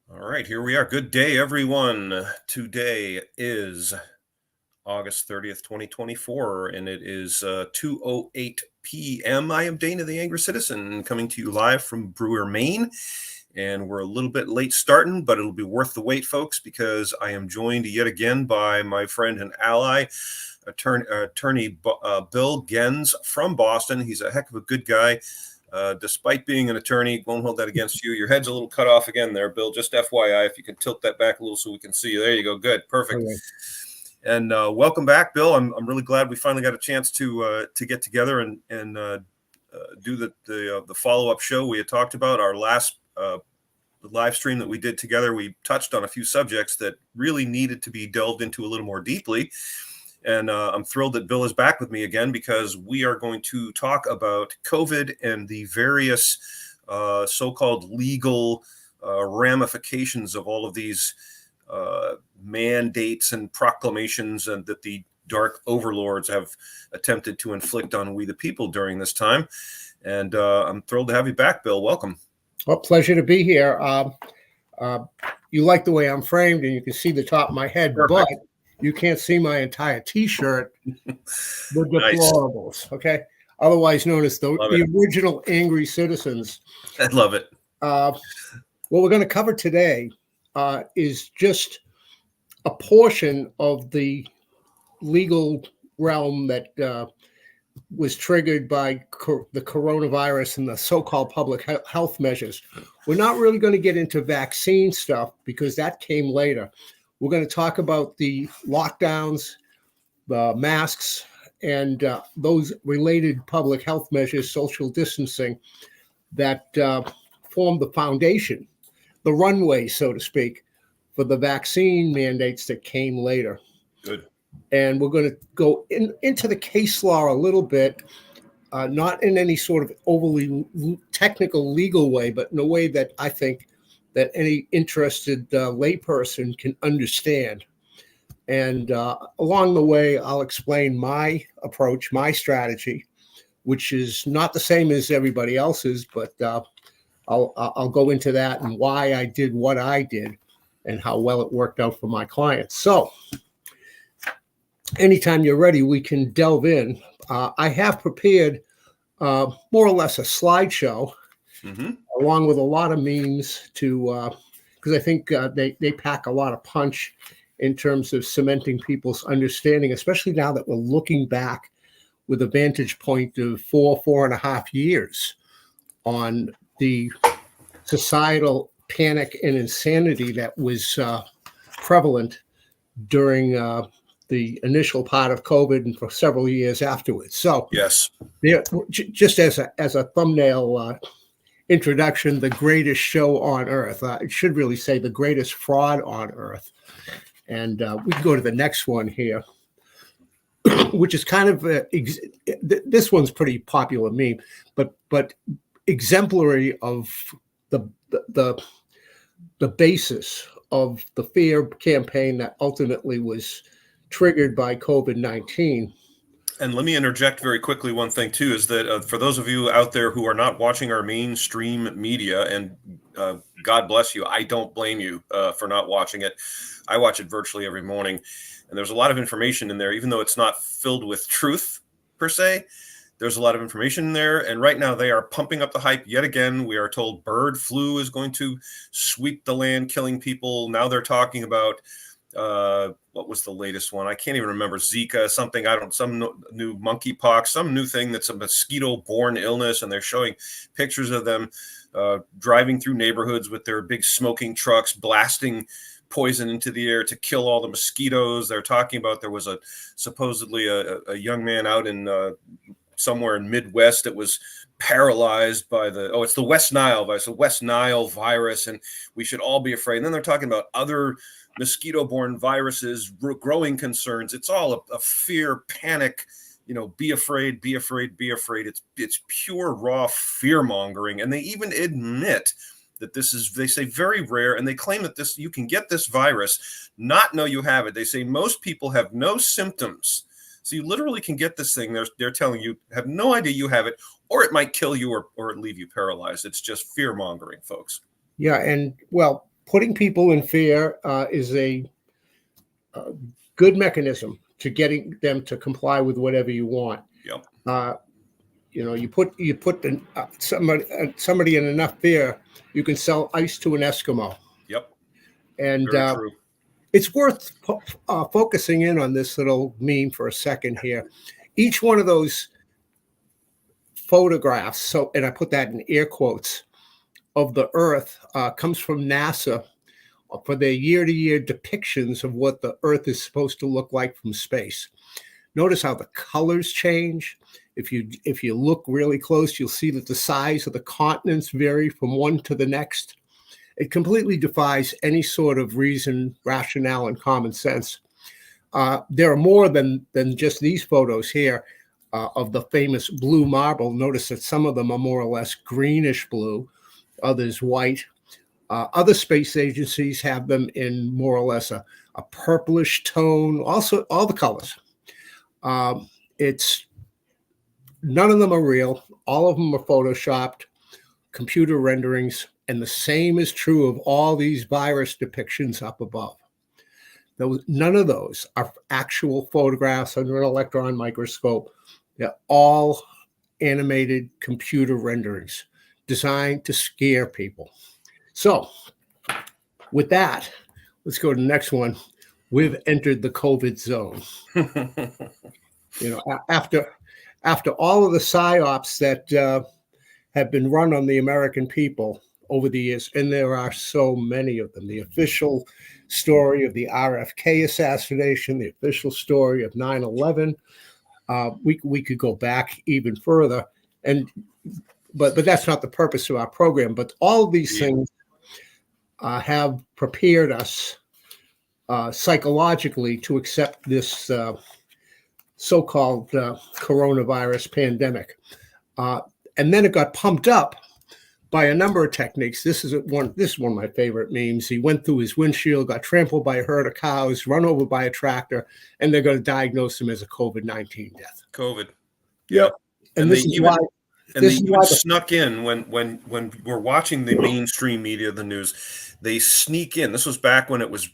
All right, here we are. Good day, everyone. Today is August 30th, 2024, and it is 2:08 p.m. I am Dana the Angry Citizen, coming to you live from Brewer, Maine. And we're a little bit late starting, but it'll be worth the wait, folks, because I am joined yet again by my friend and ally, attorney Bill Gens from Boston. He's a heck of a good guy. Despite being an attorney, won't hold that against you. Your head's a little cut off again there, Bill. Just FYI, if you can tilt that back a little so we can see you. There you go. Good. Perfect. Okay. And welcome back, Bill. I'm really glad we finally got a chance to get together and do the follow-up show we had talked about. Our last live stream that we did together, we touched on a few subjects that really needed to be delved into a little more deeply. And I'm thrilled that Bill is back with me again, because we are going to talk about COVID and the various so-called legal ramifications of all of these mandates and proclamations and that the dark overlords have attempted to inflict on we the people during this time. And I'm thrilled to have you back, Bill. Welcome. Well, pleasure to be here. You like the way I'm framed, and you can see the top of my head, Perfect. But you can't see my entire T-shirt. The deplorables, nice. Okay? Otherwise known as the original Angry Citizens. I love it. What we're going to cover today is just a portion of the legal realm that was triggered by the coronavirus and the so-called public health measures. We're not really going to get into vaccine stuff because that came later. We're going to talk about the lockdowns, the masks, and those related public health measures, social distancing, that form the foundation, the runway, so to speak, for the vaccine mandates that came later. Good. And we're going to go into the case law a little bit, not in any sort of overly technical legal way, but in a way that I think that any interested layperson can understand. And along the way, I'll explain my approach, my strategy, which is not the same as everybody else's, but I'll go into that and why I did what I did and how well it worked out for my clients. So anytime you're ready, we can delve in. I have prepared more or less a slideshow, along with a lot of memes because I think they pack a lot of punch in terms of cementing people's understanding, especially now that we're looking back with a vantage point of 4.5 years on the societal panic and insanity that was prevalent during the initial part of COVID and for several years afterwards. So yes, just as a thumbnail introduction, the greatest show on earth. It should really say the greatest fraud on earth. And we can go to the next one here, which is kind of this one's pretty popular meme, but exemplary of the basis of the fear campaign that ultimately was triggered by COVID-19. And let me interject very quickly. One thing, too, is that for those of you out there who are not watching our mainstream media, and God bless you, I don't blame you for not watching it. I watch it virtually every morning. And there's a lot of information in there, even though it's not filled with truth, per se. There's a lot of information in there. And right now they are pumping up the hype yet again. We are told bird flu is going to sweep the land, killing people. Now they're talking about what was the latest one? I can't even remember. Zika, something, some new monkeypox, some new thing that's a mosquito-borne illness, and they're showing pictures of them driving through neighborhoods with their big smoking trucks, blasting poison into the air to kill all the mosquitoes. They're talking about there was supposedly a young man out in somewhere in Midwest that was paralyzed by it's the West Nile virus, the West Nile virus, and we should all be afraid. And then they're talking about other mosquito-borne viruses, growing concerns. It's all a fear, panic, be afraid, be afraid, be afraid. It's pure raw fear-mongering. And they even admit that this is, they say, very rare, and they claim that you can get this virus, not know you have it. They say most people have no symptoms. So you literally can get this thing. They're telling you, have no idea you have it, or it might kill you or leave you paralyzed. It's just fear-mongering, folks. Yeah, and well, putting people in fear is a good mechanism to getting them to comply with whatever you want. Yep. You put somebody in enough fear, you can sell ice to an Eskimo. Yep. And Very true. it's worth focusing in on this little meme for a second here. Each one of those photographs, and I put that in air quotes, of the Earth comes from NASA for their year-to-year depictions of what the Earth is supposed to look like from space. Notice how the colors change. If you look really close, you'll see that the size of the continents vary from one to the next. It completely defies any sort of reason, rationale, and common sense. There are more than just these photos here of the famous blue marble. Notice that some of them are more or less greenish blue, others white. Other space agencies have them in more or less a purplish tone, also all the colors. It's none of them are real. All of them are photoshopped, computer renderings, and the same is true of all these virus depictions up above. None of those are actual photographs under an electron microscope. They're all animated computer renderings designed to scare people. So with that, let's go to the next one. We've entered the COVID zone. After all of the psyops that have been run on the American people over the years, and there are so many of them, the official story of the RFK assassination, the official story of 9/11, we could go back even further, but that's not the purpose of our program. But all of these things have prepared us psychologically to accept this so-called coronavirus pandemic. And then it got pumped up by a number of techniques. This is one of my favorite memes. He went through his windshield, got trampled by a herd of cows, run over by a tractor, and they're going to diagnose him as a COVID-19 death. COVID. Yep. And this is why. And they even snuck in when we're watching the mainstream media, the news, they sneak in. This was back when it was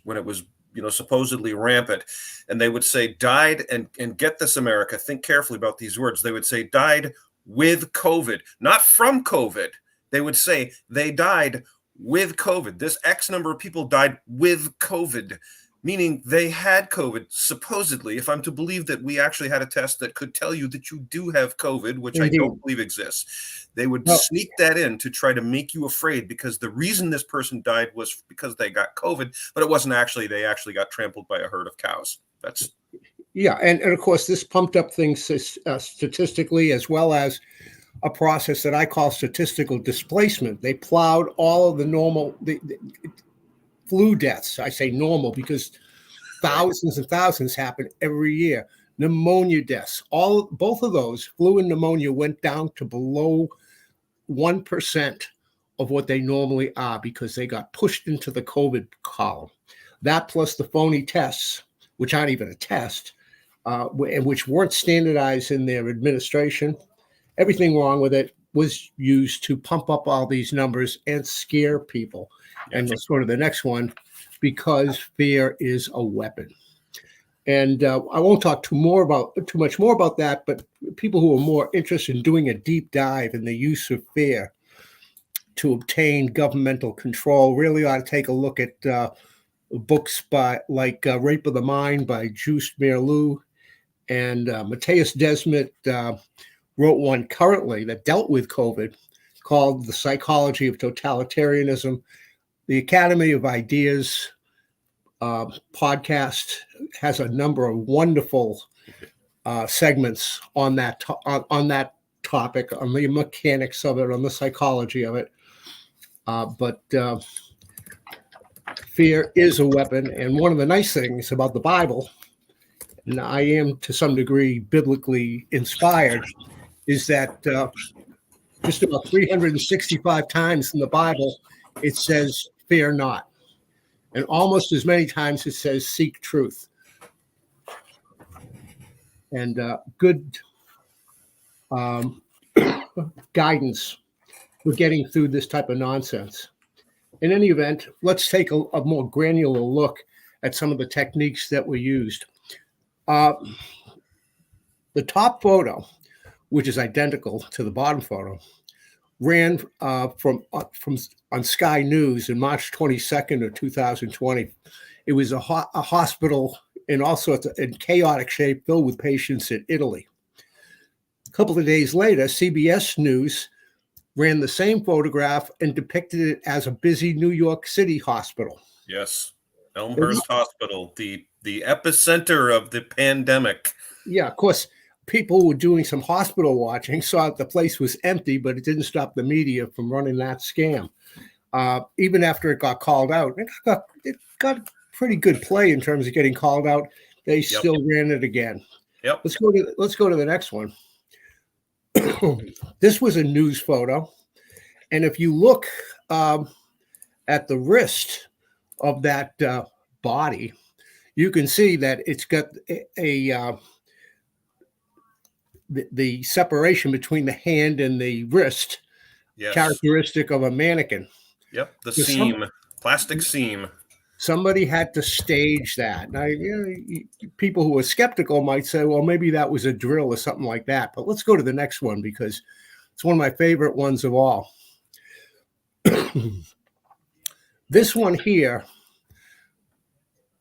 supposedly rampant, and they would say died, and get this, America, think carefully about these words. They would say died with COVID, not from COVID. They would say they died with COVID. This X number of people died with COVID, meaning they had COVID, supposedly, if I'm to believe that we actually had a test that could tell you that you do have COVID, which Indeed. I don't believe exists. They would sneak that in to try to make you afraid, because the reason this person died was because they got COVID, but it wasn't actually, they actually got trampled by a herd of cows. And of course, this pumped up things statistically, as well as a process that I call statistical displacement. They plowed all of the normal flu deaths. I say normal because thousands and thousands happen every year. Pneumonia deaths, both of those, flu and pneumonia, went down to below 1% of what they normally are because they got pushed into the COVID column. That plus the phony tests, which aren't even a test, and which weren't standardized in their administration. Everything wrong with it was used to pump up all these numbers and scare people. And let's go to the next one, because fear is a weapon. And I won't talk too much more about that, but people who are more interested in doing a deep dive in the use of fear to obtain governmental control really ought to take a look at books like Rape of the Mind by Juice Merleau, and Matthias Desmet wrote one currently that dealt with COVID called The Psychology of Totalitarianism. The Academy of Ideas podcast has a number of wonderful segments on that topic, on the mechanics of it, on the psychology of it. But fear is a weapon, and one of the nice things about the Bible, and I am to some degree biblically inspired, is that just about 365 times in the Bible it says fear not, and almost as many times it says seek truth. And good guidance for getting through this type of nonsense. in any event, let's take a more granular look at some of the techniques that were used. The top photo, which is identical to the bottom photo, ran from on Sky News in March 22nd of 2020. It was a hospital in all sorts of in chaotic shape, filled with patients in Italy. A couple of days later, CBS News ran the same photograph and depicted it as a busy New York City hospital. Yes, Elmhurst Hospital, the epicenter of the pandemic. Yeah, of course, people were doing some hospital watching, saw that the place was empty, but it didn't stop the media from running that scam. Even after it got called out, it got pretty good play in terms of getting called out. They still ran it again. Yep. Let's go to the next one. This was a news photo, and if you look at the wrist of that body, you can see that it's got the separation between the hand and the wrist, characteristic of a mannequin. Yep, the seam, plastic seam. Somebody had to stage that. Now, people who are skeptical might say, well, maybe that was a drill or something like that. But let's go to the next one because it's one of my favorite ones of all. This one here,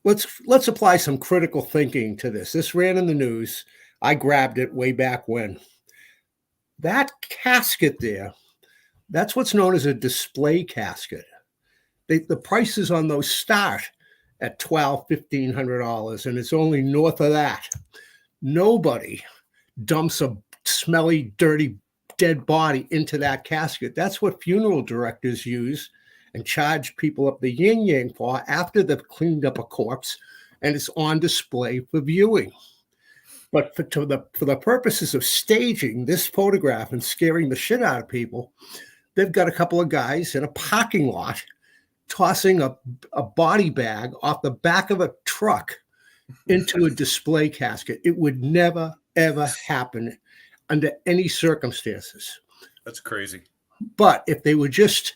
let's apply some critical thinking to this. This ran in the news. I grabbed it way back when. That casket there, that's what's known as a display casket. The prices on those start at $1,200, $1,500, and it's only north of that. Nobody dumps a smelly, dirty, dead body into that casket. That's what funeral directors use and charge people up the yin-yang for after they've cleaned up a corpse and it's on display for viewing. But for the purposes of staging this photograph and scaring the shit out of people, they've got a couple of guys in a parking lot tossing a body bag off the back of a truck into a display casket. It would never, ever happen under any circumstances. That's crazy. But if they were just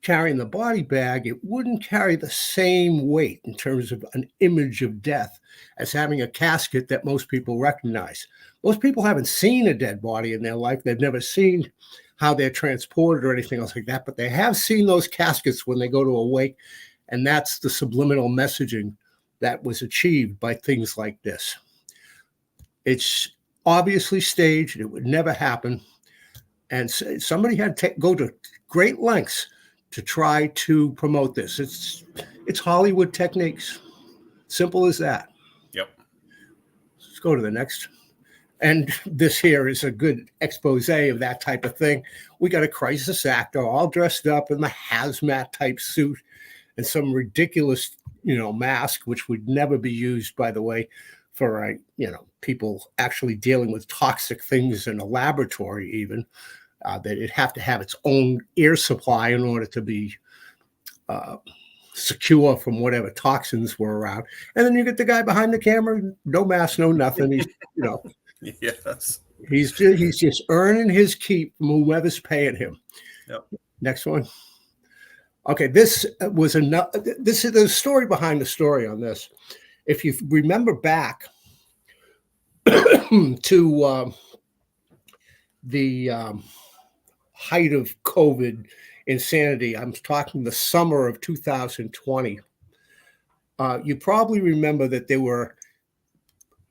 carrying the body bag, it wouldn't carry the same weight in terms of an image of death as having a casket that most people recognize. Most people haven't seen a dead body in their life. They've never seen how they're transported or anything else like that, but they have seen those caskets when they go to a wake, and that's the subliminal messaging that was achieved by things like this. It's obviously staged. It would never happen, and somebody had to go to great lengths to try to promote this. It's Hollywood techniques. Simple as that. Yep. Let's go to the next. And this here is a good expose of that type of thing. We got a crisis actor all dressed up in the hazmat type suit and some ridiculous, mask, which would never be used, by the way, for, people actually dealing with toxic things in a laboratory even. That it'd have to have its own air supply in order to be secure from whatever toxins were around. And then you get the guy behind the camera, no mask, no nothing. He's, Yes. He's just earning his keep from whoever's paying him. Yep. Next one. Okay, this was enough. This is the story behind the story on this. If you remember back to the height of COVID insanity, I'm talking the summer of 2020. You probably remember that there were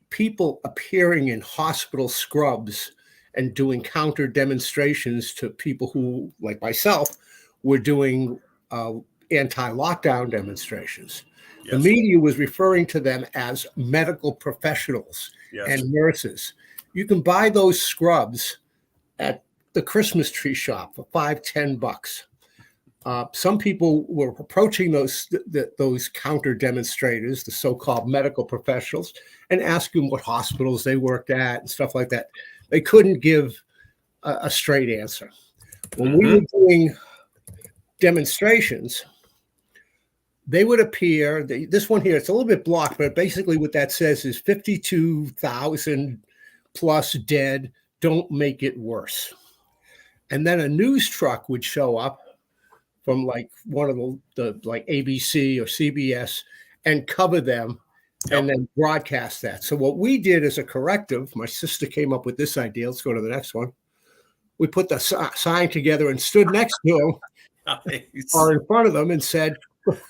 people appearing in hospital scrubs and doing counter demonstrations to people who, like myself, were doing anti-lockdown demonstrations. Yes. The media was referring to them as medical professionals and nurses. You can buy those scrubs at the Christmas tree shop for $5-10. Some people were approaching those counter demonstrators, the so-called medical professionals, and asking what hospitals they worked at and stuff like that. They couldn't give a straight answer. When we were doing demonstrations, they would appear. This one here, it's a little bit blocked, but basically what that says is 52,000 plus dead. Don't make it worse. And then a news truck would show up from like one of the like ABC or CBS and cover them and then broadcast that. So what we did as a corrective, my sister came up with this idea. Let's go to the next one. We put the sign together and stood next to them or in front of them and said,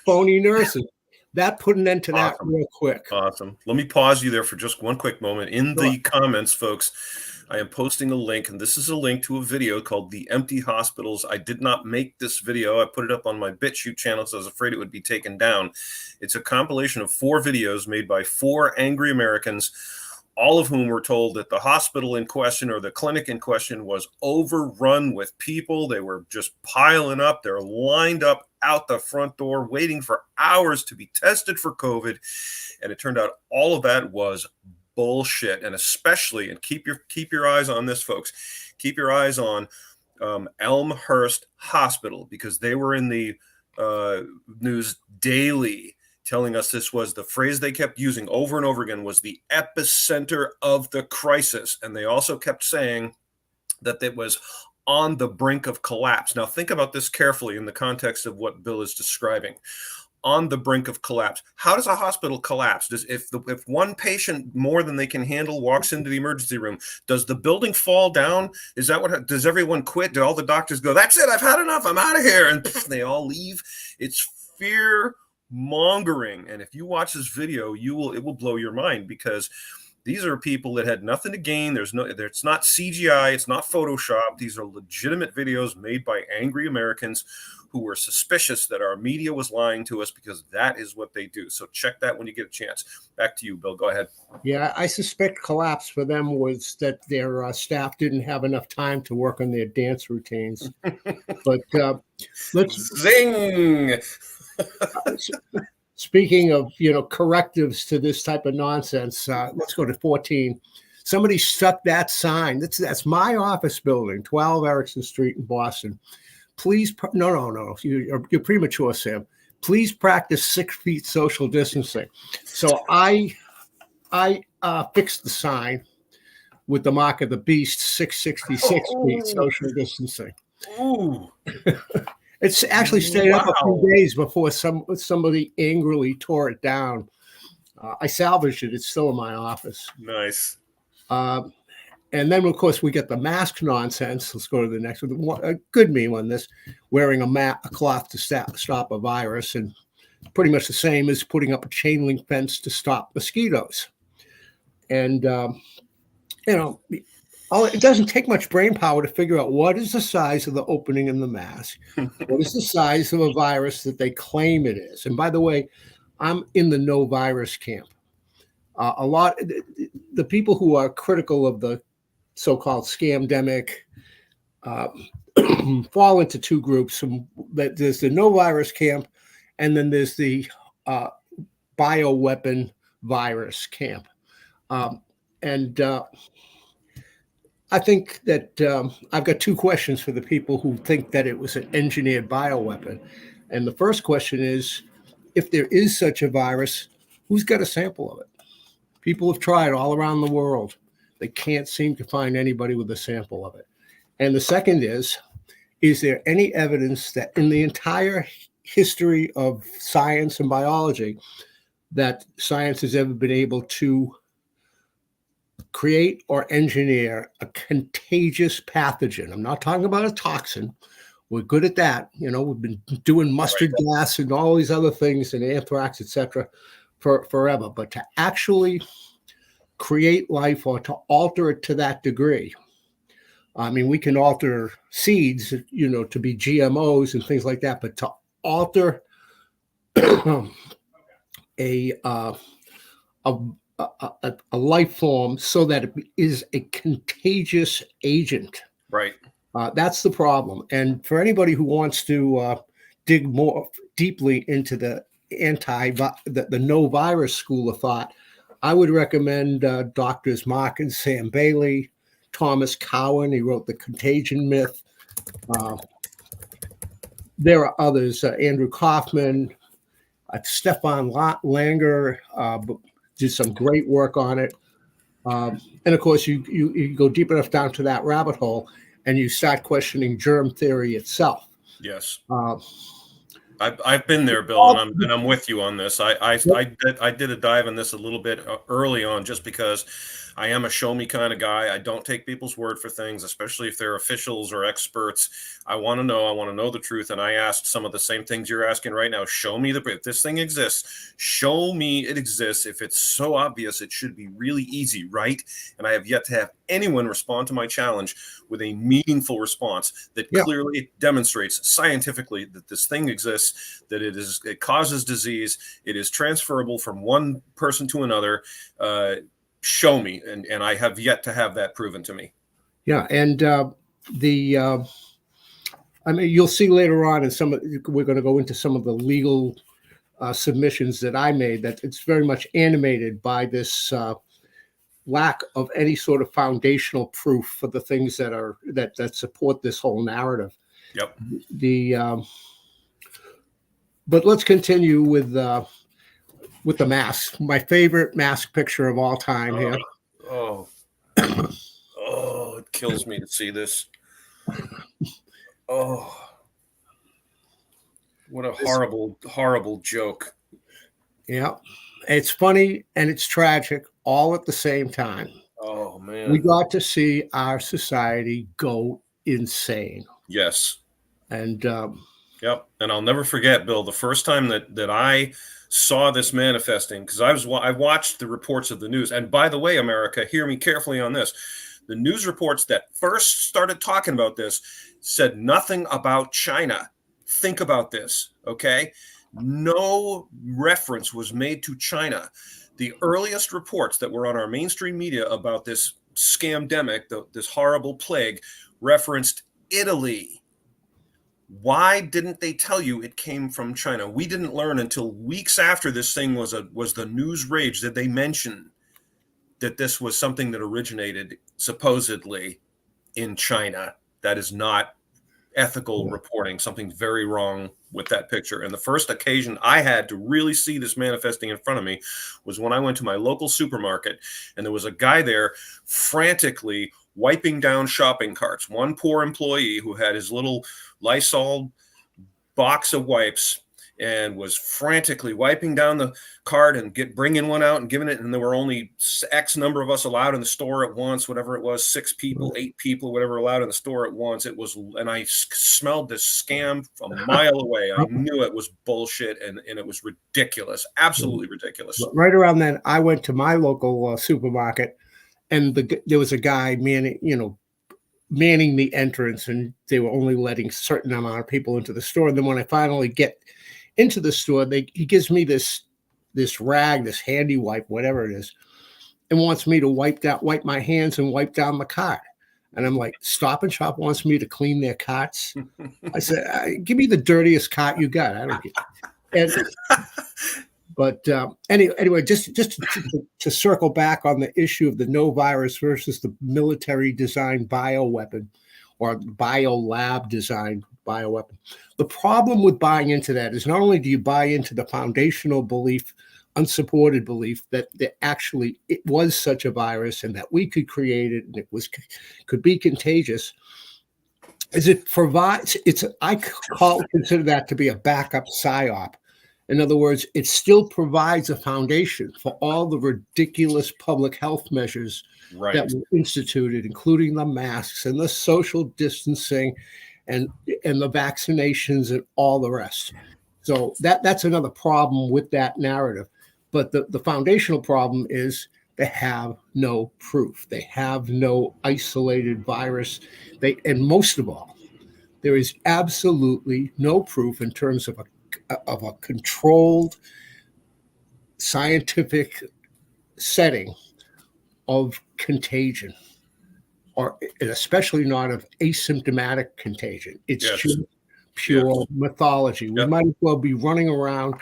phony nurses. That put an end to that real quick. Awesome. Let me pause you there for just one quick moment. In the comments, folks, I am posting a link, and this is a link to a video called The Empty Hospitals. I did not make this video. I put it up on my BitChute channel, so I was afraid it would be taken down. It's a compilation of 4 videos made by 4 angry Americans, all of whom were told that the hospital in question or the clinic in question was overrun with people. They were just piling up. They're lined up out the front door, waiting for hours to be tested for COVID. And it turned out all of that was bullshit. And especially, and keep your eyes on this, folks, keep your eyes on Elmhurst Hospital, because they were in the news daily telling us this was the phrase they kept using over and over again was the epicenter of the crisis. And they also kept saying that it was on the brink of collapse. Now, think about this carefully in the context of what Bill is describing. On the brink of collapse. How does a hospital collapse? If one patient more than they can handle walks into the emergency room, does the building fall down? Is that what? Does everyone quit? Do all the doctors go, "That's it, I've had enough, I'm out of here," and they all leave? It's fear mongering. And if you watch this video, it will blow your mind, because these are people that had nothing to gain. It's not CGI, it's not Photoshop. These are legitimate videos made by angry Americans who were suspicious that our media was lying to us, because that is what they do. So check that when you get a chance. Back to you, Bill. Go ahead. Yeah, I suspect collapse for them was that their staff didn't have enough time to work on their dance routines. But let's zing. Speaking of, correctives to this type of nonsense, let's go to 14. Somebody stuck that sign. That's my office building, 12 Erickson Street in Boston. Please, no. You're premature, Sam. Please practice 6 feet social distancing. So I fixed the sign with the mark of the beast, 666 feet social distancing. Ooh. It's actually stayed up a few days before somebody angrily tore it down. I salvaged it. It's still in my office. Nice. And then, of course, we get the mask nonsense. Let's go to the next one. A good meme on this, wearing a cloth to stop a virus, and pretty much the same as putting up a chain link fence to stop mosquitoes. And, it doesn't take much brain power to figure out what is the size of the opening in the mask. What is the size of a virus that they claim it is? And by the way, I'm in the no virus camp. The people who are critical of the so-called scamdemic fall into 2 groups. There's the no virus camp, and then there's the bioweapon virus camp. I think that I've got 2 questions for the people who think that it was an engineered bioweapon. And the first question is, if there is such a virus, who's got a sample of it? People have tried all around the world. They can't seem to find anybody with a sample of it. And the second is there any evidence that in the entire history of science and biology that science has ever been able to create or engineer a contagious pathogen? I'm not talking about a toxin. We're good at that. We've been doing mustard gas and all these other things and anthrax, etc., for forever. But to actually create life or to alter it to that degree, I mean, we can alter seeds, to be GMOs and things like that. But to alter a life form so that it is a contagious agent. Right. That's the problem. And for anybody who wants to dig more deeply into the no virus school of thought, I would recommend Doctors Mark and Sam Bailey, Thomas Cowan. He wrote The Contagion Myth. There are others, Andrew Kaufman, Stefan Langer, did some great work on it. And of course, you go deep enough down to that rabbit hole and you start questioning germ theory itself. Yes. Uh, I've been there, Bill, and I'm with you on this. I did a dive in this a little bit early on, just because I am a show me kind of guy. I don't take people's word for things, especially if they're officials or experts. I want to know. I want to know the truth. And I asked some of the same things you're asking right now. Show me if this thing exists. Show me it exists. If it's so obvious, it should be really easy, right? And I have yet to have anyone respond to my challenge with a meaningful response that clearly demonstrates scientifically that this thing exists, that it causes disease, it is transferable from one person to another. Show me, and I have yet to have that proven to me. Yeah, and I mean, you'll see later on we're going to go into some of the legal submissions that I made, that it's very much animated by this lack of any sort of foundational proof for the things that support this whole narrative. Yep. But let's continue with the mask. My favorite mask picture of all time here. Oh, it kills me to see this. Oh, what a horrible, horrible joke. Yeah, it's funny and it's tragic all at the same time. Oh, man. We got to see our society go insane. Yes. And yep. And I'll never forget, Bill, the first time that I saw this manifesting, because I watched the reports of the news. And by the way, America, hear me carefully on this. The news reports that first started talking about this said nothing about China. Think about this, okay? No reference was made to China. The earliest reports that were on our mainstream media about this scamdemic, this horrible plague, referenced Italy. Why didn't they tell you it came from China? We didn't learn until weeks after this thing was the news rage that they mentioned that this was something that originated supposedly in China. That is not ethical reporting. Something very wrong with that picture. And the first occasion I had to really see this manifesting in front of me was when I went to my local supermarket, and there was a guy there frantically wiping down shopping carts. One poor employee who had his little Lysol box of wipes and was frantically wiping down the cart and bringing one out and giving it. And there were only X number of us allowed in the store at once, whatever it was, 6 people, 8 people, whatever allowed in the store at once. It was, and I smelled this scam a mile away. I knew it was bullshit, and it was ridiculous, absolutely ridiculous. Right around then, I went to my local supermarket, and there was a guy manning the entrance, and they were only letting a certain amount of people into the store. And then when I finally get into the store, he gives me this rag, this handy wipe, whatever it is, and wants me to wipe my hands and wipe down the cart. And I'm like, Stop and Shop wants me to clean their carts. I said, give me the dirtiest cart you got. I don't get it. But anyway, just to circle back on the issue of the no virus versus the military designed bioweapon or biolab designed bioweapon. The problem with buying into that is not only do you buy into the foundational belief, unsupported belief that it was such a virus and that we could create it and could be contagious, is it provides consider that to be a backup psyop. In other words, it still provides a foundation for all the ridiculous public health measures that were instituted, including the masks and the social distancing and the vaccinations and all the rest. So that's another problem with that narrative. But the foundational problem is they have no proof. They have no isolated virus. And most of all, there is absolutely no proof in terms of a controlled scientific setting of contagion, or especially not of asymptomatic contagion. It's just pure mythology. We might as well be running around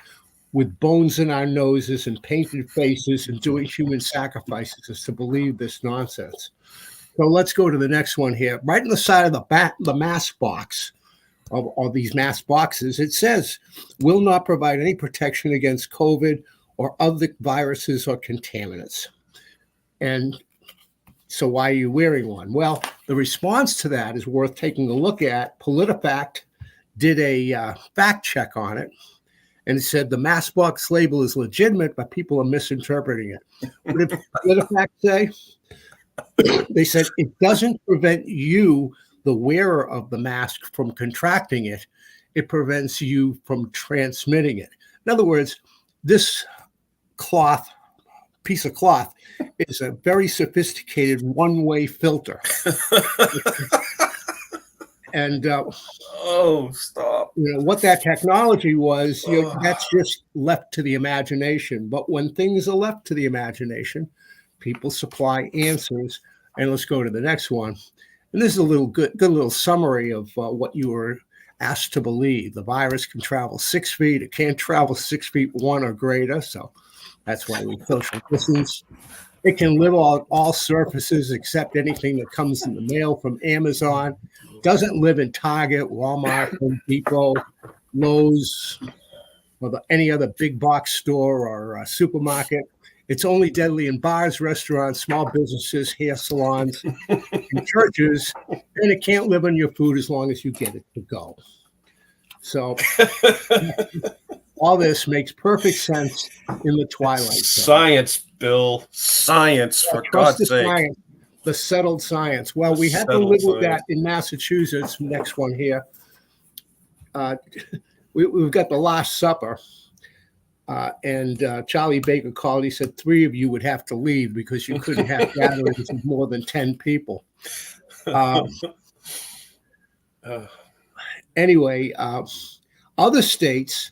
with bones in our noses and painted faces and doing human sacrifices as to believe this nonsense. So let's go to the next one here. Right on the side of the mask box of these mask boxes, it says, will not provide any protection against COVID or other viruses or contaminants. And so why are you wearing one? Well, the response to that is worth taking a look at. PolitiFact did a fact check on it, and it said the mask box label is legitimate, but people are misinterpreting it. What did the fact say? They said it doesn't prevent you, the wearer of the mask, from contracting it. It prevents you from transmitting it. In other words, this piece of cloth is a very sophisticated one-way filter. And oh, stop. What that technology was, that's just left to the imagination. But when things are left to the imagination, people supply answers. And let's go to the next one. And this is a little good little summary of what you were asked to believe. The virus can travel 6 feet. It can't travel 6 feet 1 or greater. So that's why we social distance. It can live on all surfaces except anything that comes in the mail from Amazon. Doesn't live in Target, Walmart, Home Depot, Lowe's, or any other big box store or supermarket. It's only deadly in bars, restaurants, small businesses, hair salons, and churches. And it can't live on your food as long as you get it to go. So all this makes perfect sense in the twilight zone. Science, Bill. Science, for God's sake. Science, the settled science. Well, we had to live with that in Massachusetts. Next one here. We've got the Last Supper. And Charlie Baker called. He said 3 of you would have to leave because you couldn't have gatherings of more than 10 people. Anyway, other states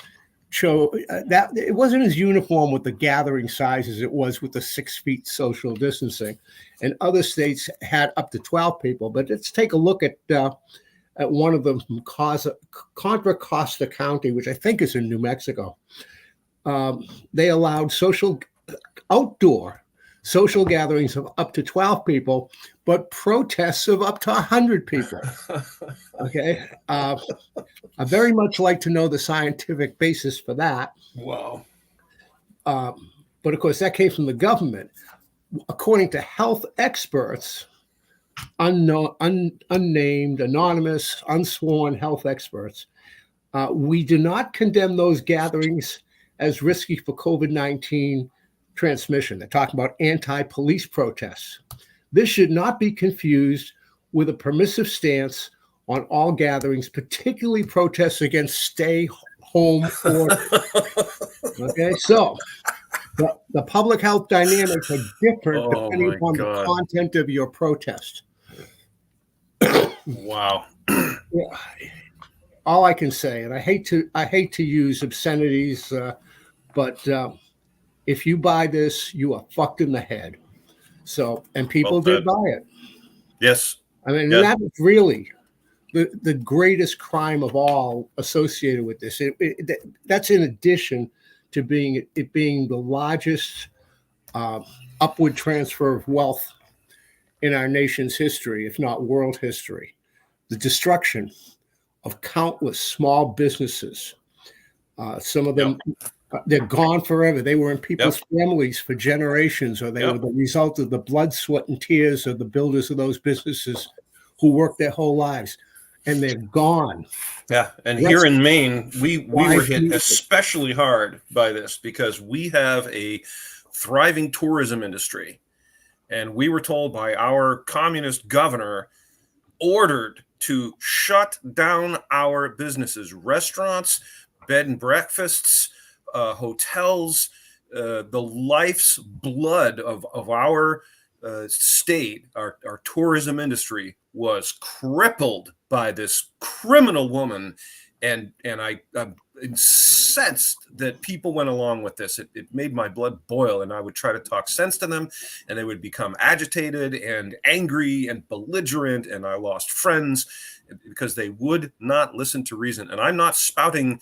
show that it wasn't as uniform with the gathering size as it was with the 6 feet social distancing. And other states had up to 12 people. But let's take a look at one of them from Contra Costa County, which I think is in New Mexico. They allowed outdoor social gatherings of up to 12 people, but protests of up to 100 people. Okay. I very much like to know the scientific basis for that. Wow. But of course, that came from the government. According to health experts, unnamed, anonymous, unsworn health experts, we do not condemn those gatherings as risky for COVID-19 transmission. They're talking about anti-police protests. This should not be confused with a permissive stance on all gatherings, particularly protests against stay-home order. Okay, so the public health dynamics are different depending upon the content of your protest. Wow. Yeah. All I can say, and I hate to use obscenities, but if you buy this, you are fucked in the head. So, and people did buy it. Yes. I mean, that is really the greatest crime of all associated with this. That's in addition to being the largest upward transfer of wealth in our nation's history, if not world history. The destruction of countless small businesses. Some of them, they're gone forever. They were in people's families for generations, or they were the result of the blood, sweat, and tears of the builders of those businesses who worked their whole lives. And they're gone. Yeah, and here in Maine, we were hit especially hard by this because we have a thriving tourism industry. And we were told by our communist governor, ordered to shut down our businesses, restaurants, bed and breakfasts, hotels, the life's blood of our state, our tourism industry was crippled by this criminal woman. And I'm incensed that people went along with this. It made my blood boil, and I would try to talk sense to them, and they would become agitated and angry and belligerent, and I lost friends because they would not listen to reason. And I'm not spouting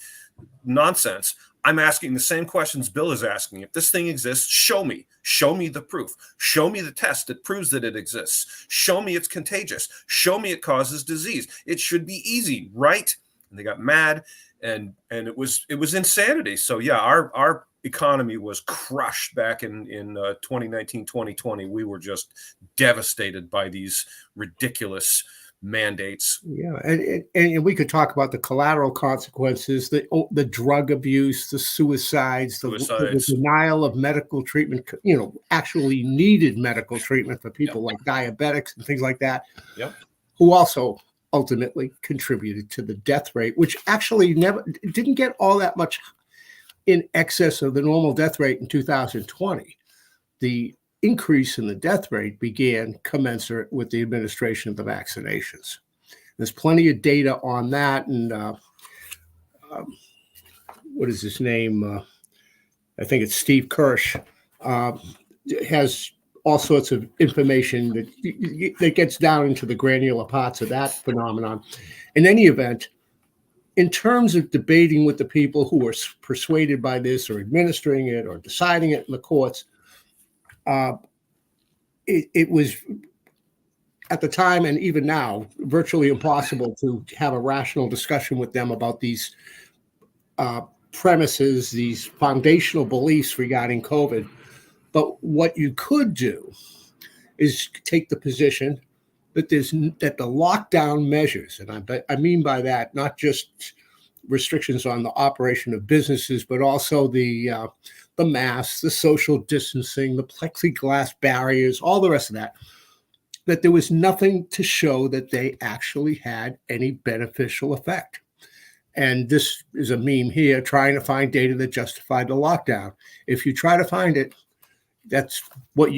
nonsense. I'm asking the same questions Bill is asking. If this thing exists, show me. Show me the proof. Show me the test that proves that it exists. Show me it's contagious. Show me it causes disease. It should be easy, right? And they got mad, and it was insanity. So yeah, our economy was crushed back in 2019, 2020. We were just devastated by these ridiculous mandates. Yeah, and we could talk about the collateral consequences, the drug abuse, the suicides, the denial of medical treatment, actually needed medical treatment for people like diabetics and things like that, who also ultimately contributed to the death rate, which actually didn't get all that much in excess of the normal death rate in 2020. The increase in the death rate began commensurate with the administration of the vaccinations. There's plenty of data on that. And what is his name? I think it's Steve Kirsch, has all sorts of information that gets down into the granular parts of that phenomenon. In any event, in terms of debating with the people who are persuaded by this or administering it or deciding it in the courts, it was, at the time and even now, virtually impossible to have a rational discussion with them about these premises, these foundational beliefs regarding COVID. But what you could do is take the position that that the lockdown measures, and I mean by that not just restrictions on the operation of businesses, but also the masks, the social distancing, the plexiglass barriers, all the rest of that there was nothing to show that they actually had any beneficial effect. And this is a meme here, trying to find data that justified the lockdown. If you try to find it, that's what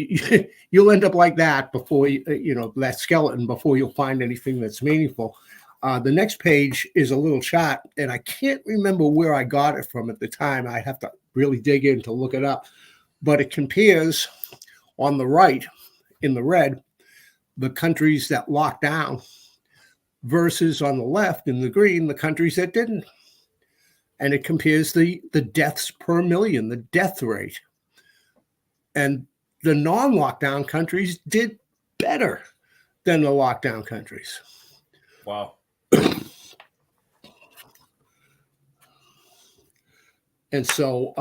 you'll end up like that before that skeleton before you'll find anything that's meaningful. The next page is a little chart, and I can't remember where I got it from at the time. I have to really dig in to look it up. But it compares on the right, in the red, the countries that locked down versus on the left, in the green, the countries that didn't. And it compares the deaths per million, the death rate. And the non-lockdown countries did better than the lockdown countries. Wow. And so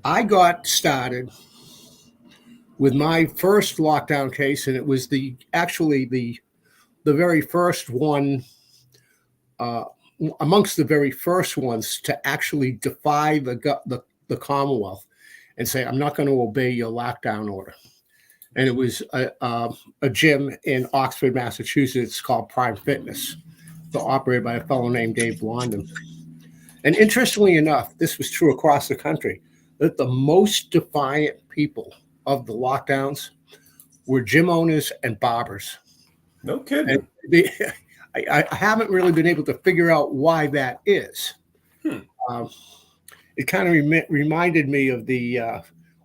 I got started with my first lockdown case, and it was the very first one, amongst the very first ones to actually defy the Commonwealth and say, I'm not going to obey your lockdown order. And it was a gym in Oxford, Massachusetts called Prime Fitness, operated by a fellow named Dave Blondin. And interestingly enough, this was true across the country, that the most defiant people of the lockdowns were gym owners and barbers. No kidding. I haven't really been able to figure out why that is. It kind of reminded me of the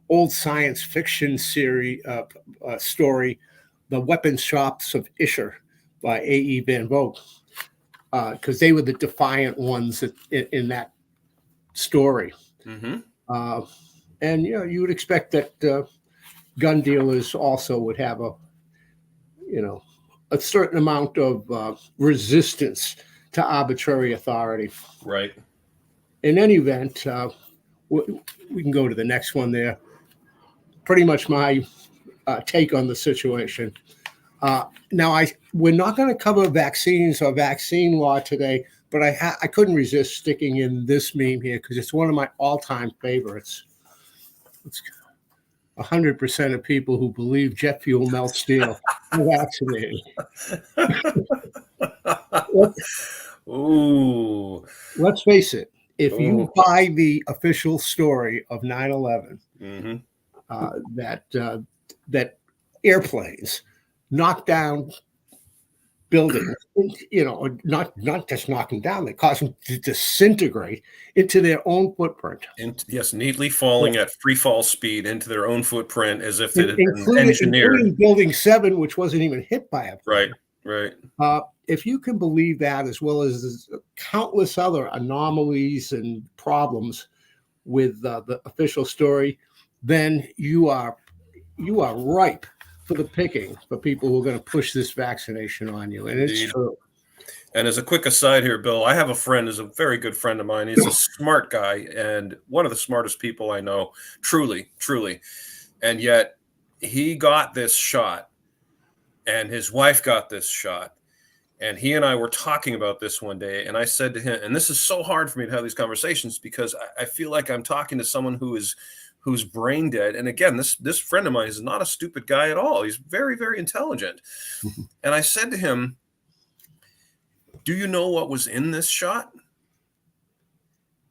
old science fiction series story, The Weapon Shops of Isher by A.E. Van Vogt, because they were the defiant ones in that story. Mm-hmm. And you would expect that gun dealers also would have a certain amount of resistance to arbitrary authority. Right. In any event, we can go to the next one there. Pretty much my take on the situation. Now, we're not going to cover vaccines or vaccine law today, but I couldn't resist sticking in this meme here because it's one of my all-time favorites. It's 100% of people who believe jet fuel melts steel are vaccinated. Ooh. Let's face it. If you buy the official story of 9/11, mm-hmm. That airplanes knocked down buildings, not just knocking down, they caused them to disintegrate into their own footprint. And yes, neatly falling at free fall speed into their own footprint as if it had been engineered. Including Building 7, which wasn't even hit by a plane. Right. If you can believe that, as well as countless other anomalies and problems with the official story, then you are ripe for the picking for people who are going to push this vaccination on you. And it's true. And as a quick aside here, Bill, I have a friend who's a very good friend of mine. He's a smart guy and one of the smartest people I know, truly, truly. And yet he got this shot and his wife got this shot. And he and I were talking about this one day. And I said to him, and this is so hard for me to have these conversations because I feel like I'm talking to someone who's brain dead. And again, this friend of mine is not a stupid guy at all. He's very, very intelligent. And I said to him, do you know what was in this shot?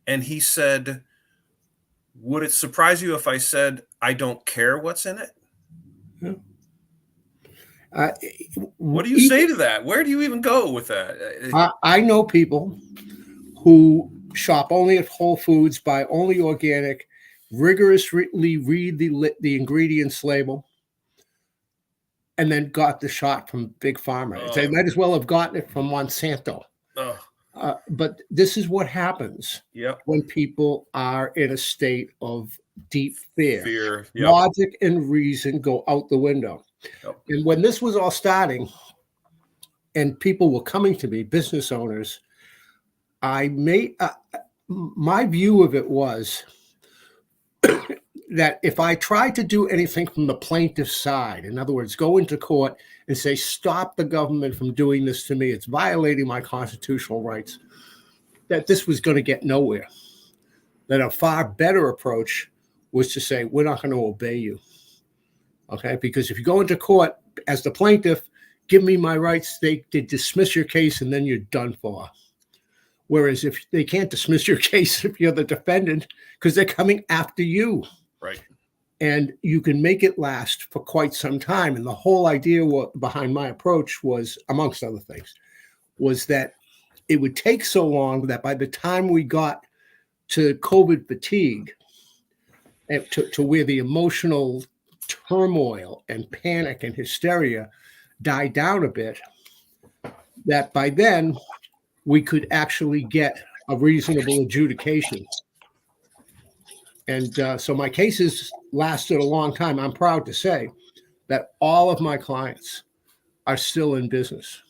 And he said, would it surprise you if I said, I don't care what's in it? What do you say to that? Where do you even go with that? I know people who shop only at Whole Foods, buy only organic, rigorously read the ingredients label, and then got the shot from Big Pharma. They might as well have gotten it from Monsanto. But this is what happens when people are in a state of deep fear. Logic and reason go out the window. And when this was all starting and people were coming to me, business owners, I made my view of it was that if I tried to do anything from the plaintiff's side, in other words, go into court and say, stop the government from doing this to me, it's violating my constitutional rights, that this was going to get nowhere. That a far better approach was to say, we're not going to obey you. Okay? Because if you go into court as the plaintiff, give me my rights, they dismiss your case and then you're done for. Whereas if they can't dismiss your case if you're the defendant, because they're coming after you. Right. And you can make it last for quite some time. And the whole idea behind my approach was, amongst other things, was that it would take so long that by the time we got to COVID fatigue, and to where the emotional turmoil and panic and hysteria died down a bit, that by then we could actually get a reasonable adjudication. And so my cases lasted a long time. I'm proud to say that all of my clients are still in business.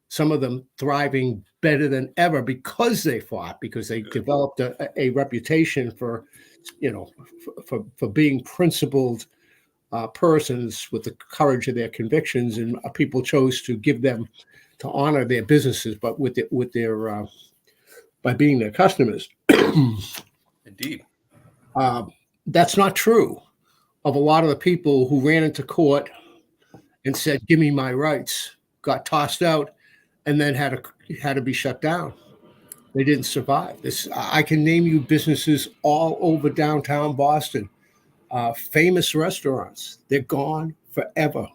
Some of them thriving better than ever because they fought, because they developed a reputation for, for being principled persons with the courage of their convictions, and people chose to give them to honor their businesses, but with their by being their customers. Indeed. That's not true of a lot of the people who ran into court and said, give me my rights, got tossed out, and then had to be shut down. They didn't survive. I can name you businesses all over downtown Boston, famous restaurants. They're gone forever,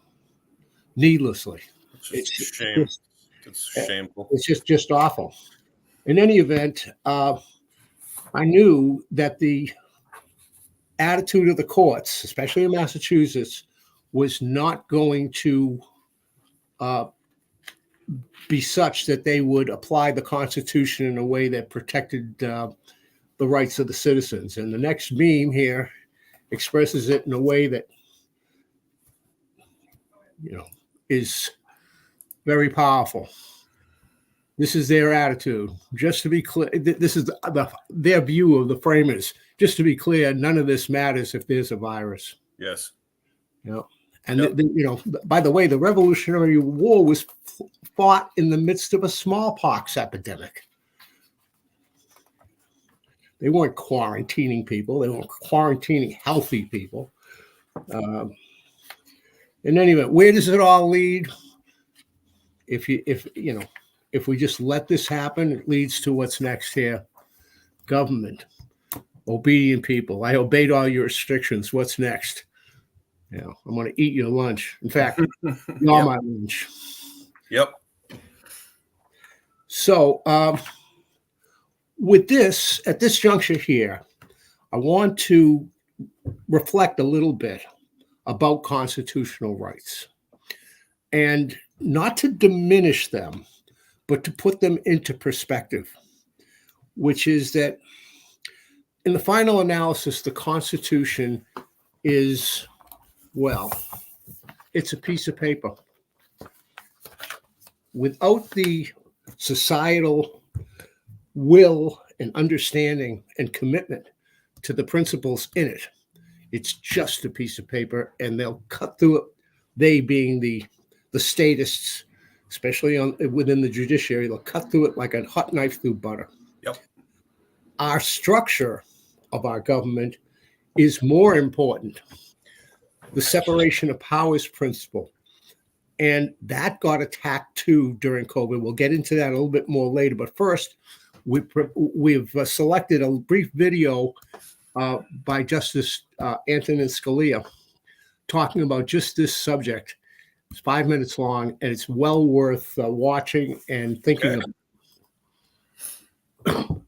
needlessly. It's shame. It's shameful. It's just awful. In any event, I knew that the attitude of the courts, especially in Massachusetts, was not going to be such that they would apply the Constitution in a way that protected the rights of the citizens. And the next meme here expresses it in a way that, is very powerful. This is their attitude. Just to be clear, this is their view of the framers. Just to be clear, none of this matters if there's a virus. Yes. And by the way, the Revolutionary War was fought in the midst of a smallpox epidemic. They weren't quarantining people. They weren't quarantining healthy people. In any event, where does it all lead? If we just let this happen, it leads to what's next here. Government, obedient people. I obeyed all your restrictions. What's next? I'm going to eat your lunch. In fact, you're my lunch. Yep. So with this, at this juncture here, I want to reflect a little bit about constitutional rights, and not to diminish them, but to put them into perspective, which is that in the final analysis, the Constitution is, well, it's a piece of paper. Without the societal will and understanding and commitment to the principles in it. It's just a piece of paper, and they'll cut through it. They being the statists, especially within the judiciary, they'll cut through it like a hot knife through butter. Yep. Our structure of our government is more important. The separation of powers principle. And that got attacked too during COVID. We'll get into that a little bit more later. But first, we've selected a brief video by Justice Antonin Scalia talking about just this subject. It's 5 minutes long, and it's well worth watching and thinking about.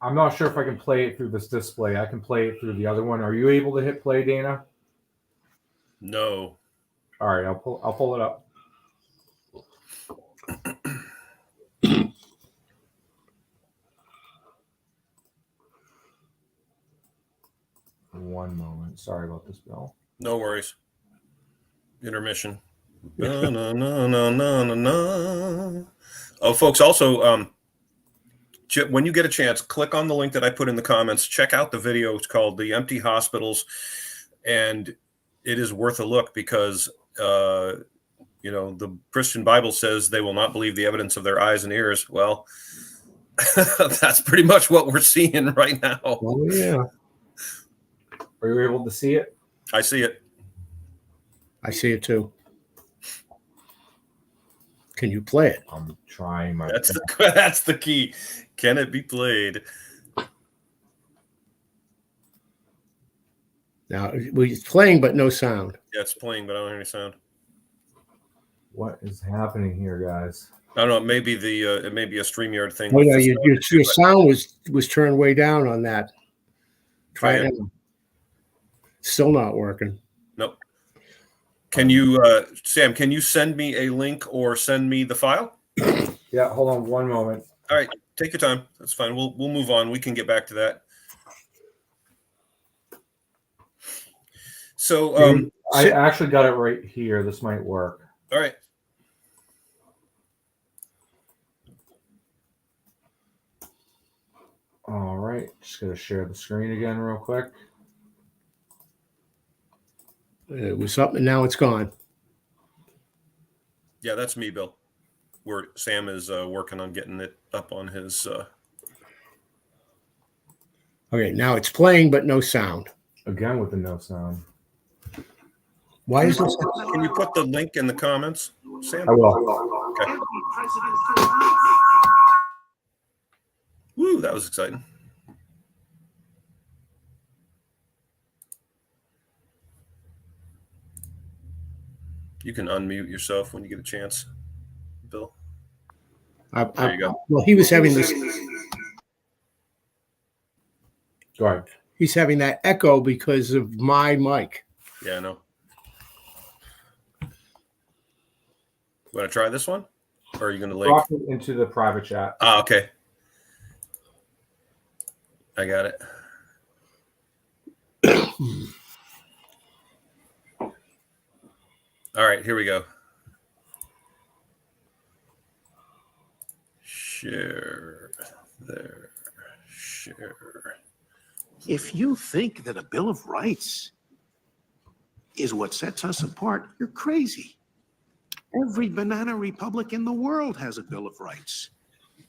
I'm not sure if I can play it through this display. I can play it through the other one. Are you able to hit play, Dana? No. All right, I'll pull it up. One moment. Sorry about this, Bill. No worries. Intermission. No, no, no, no, no, no, no. Oh, folks, also, when you get a chance, click on the link that I put in the comments. Check out the video. It's called The Empty Hospitals. And it is worth a look because, the Christian Bible says they will not believe the evidence of their eyes and ears. Well, that's pretty much what we're seeing right now. Oh, yeah. Are you able to see it? I see it. I see it too. Can you play it? I'm trying my best. That's the key. Can it be played? Now, it's playing, but no sound. Yeah, it's playing, but I don't hear any sound. What is happening here, guys? I don't know. It may be it may be a StreamYard thing. Oh, yeah, your sound was turned way down on that. Try it. Still not working. Nope. Can you, Sam, can you send me a link or send me the file? Yeah, hold on one moment. All right, take your time. That's fine. We'll move on. We can get back to that. So I actually got it right here. This might work. All right. All right. Just going to share the screen again real quick. It was up and now it's gone. Yeah, that's me, Bill. Where Sam is working on getting it up on his. Okay, now it's playing, but no sound. Again with the no sound. Why is this? Can you put the link in the comments, Sam? I will. Okay. Woo, that was exciting. You can unmute yourself when you get a chance, Bill. There you go. Well, he was having this. Go ahead. He's having that echo because of my mic. Yeah, I know. You want to try this one? Or are you going to link? Drop it into the private chat. Ah, okay. I got it. All right, here we go. Share there. Share. If you think that a Bill of Rights is what sets us apart, you're crazy. Every banana republic in the world has a Bill of Rights.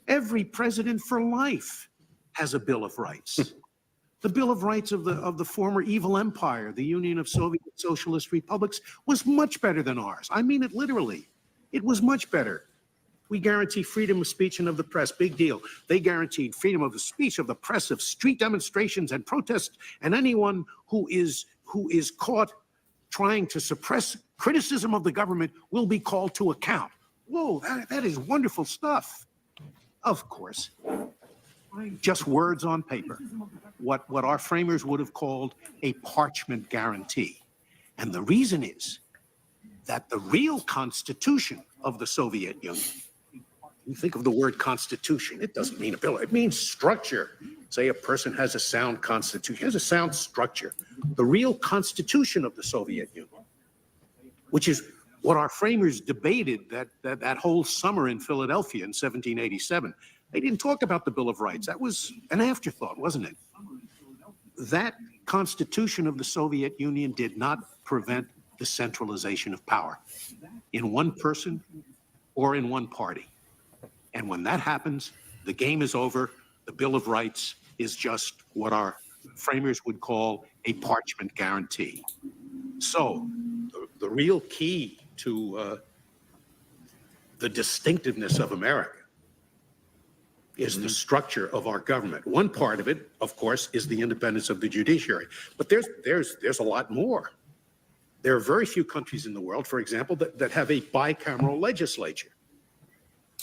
Every president for life has a Bill of Rights. The Bill of Rights of the former evil empire, the Union of Soviet Socialist Republics, was much better than ours. I mean it literally. It was much better. We guarantee freedom of speech and of the press. Big deal. They guaranteed freedom of the speech, of the press, of street demonstrations and protests, and anyone who is caught trying to suppress criticism of the government will be called to account. Whoa, that is wonderful stuff. Of course. Just words on paper. What our framers would have called a parchment guarantee. And the reason is that the real constitution of the Soviet Union, you think of the word constitution, it doesn't mean a bill, it means structure. Say a person has a sound constitution, has a sound structure. The real constitution of the Soviet Union, which is what our framers debated that whole summer in Philadelphia in 1787. They didn't talk about the Bill of Rights. That was an afterthought, wasn't it? That Constitution of the Soviet Union did not prevent the centralization of power in one person or in one party. And when that happens, the game is over. The Bill of Rights is just what our framers would call a parchment guarantee. So the real key to the distinctiveness of America is the structure of our government. One part of it, of course, is the independence of the judiciary. But there's a lot more. There are very few countries in the world, for example, that have a bicameral legislature.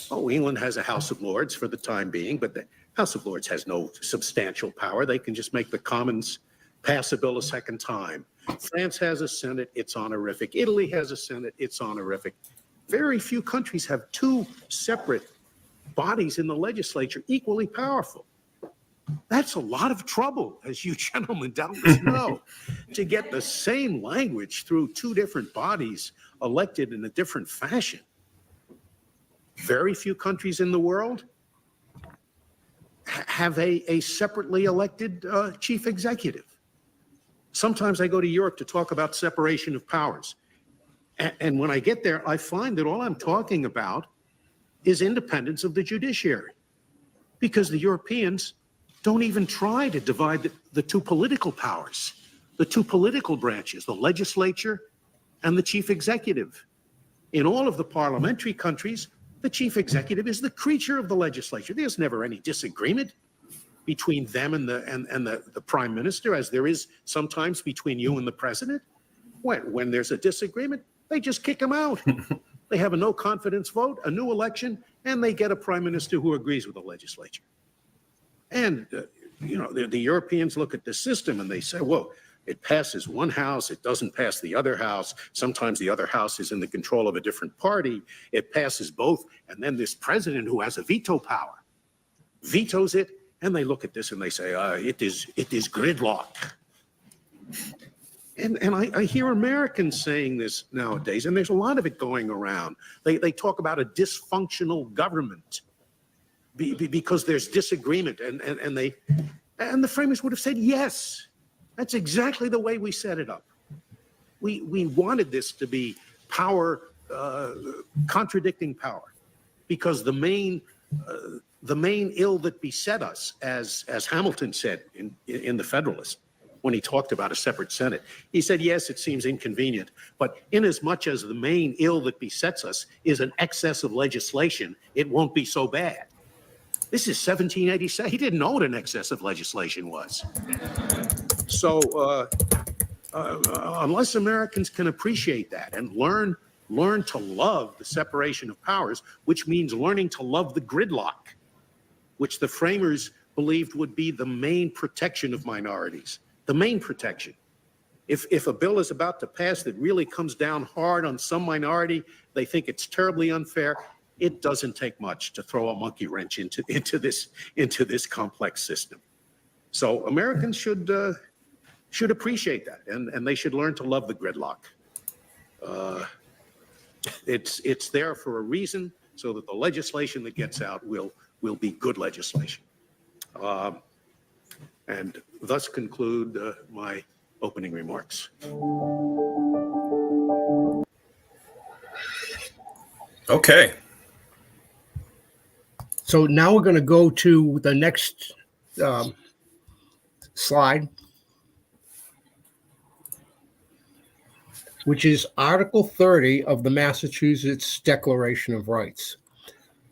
Oh, England has a House of Lords for the time being, but the House of Lords has no substantial power. They can just make the Commons pass a bill a second time. France has a Senate, it's honorific. Italy has a Senate, it's honorific. Very few countries have two separate bodies in the legislature equally powerful. That's a lot of trouble, as you gentlemen doubtless know, to get the same language through two different bodies elected in a different fashion. Very few countries in the world have a separately elected chief executive. Sometimes I go to Europe to talk about separation of powers. And when I get there, I find that all I'm talking about is independence of the judiciary, because the Europeans don't even try to divide the two political powers, the two political branches, the legislature and the chief executive. In all of the parliamentary countries, the chief executive is the creature of the legislature. There's never any disagreement between them and the prime minister, as there is sometimes between you and the president. When there's a disagreement, they just kick them out. They have a no confidence vote, a new election, and they get a prime minister who agrees with the legislature. And, the Europeans look at the system and they say, well, it passes one house, it doesn't pass the other house. Sometimes the other house is in the control of a different party. It passes both. And then this president who has a veto power vetoes it. And they look at this and they say, it is gridlock. And I hear Americans saying this nowadays, and there's a lot of it going around. They talk about a dysfunctional government because there's disagreement, and the framers would have said, yes, that's exactly the way we set it up. We wanted this to be power contradicting power, because the main ill that beset us, as Hamilton said in the Federalist, when he talked about a separate Senate, he said, yes, it seems inconvenient, but inasmuch as the main ill that besets us is an excess of legislation, it won't be so bad. This is 1787. He didn't know what an excess of legislation was. So unless Americans can appreciate that and learn to love the separation of powers, which means learning to love the gridlock, which the framers believed would be the main protection of minorities, the main protection. If a bill is about to pass that really comes down hard on some minority, they think it's terribly unfair. It doesn't take much to throw a monkey wrench into this complex system. So Americans should appreciate that, and they should learn to love the gridlock. It's there for a reason, so that the legislation that gets out will be good legislation. And thus conclude my opening remarks. Okay. So now we're going to go to the next slide, which is Article 30 of the Massachusetts Declaration of Rights.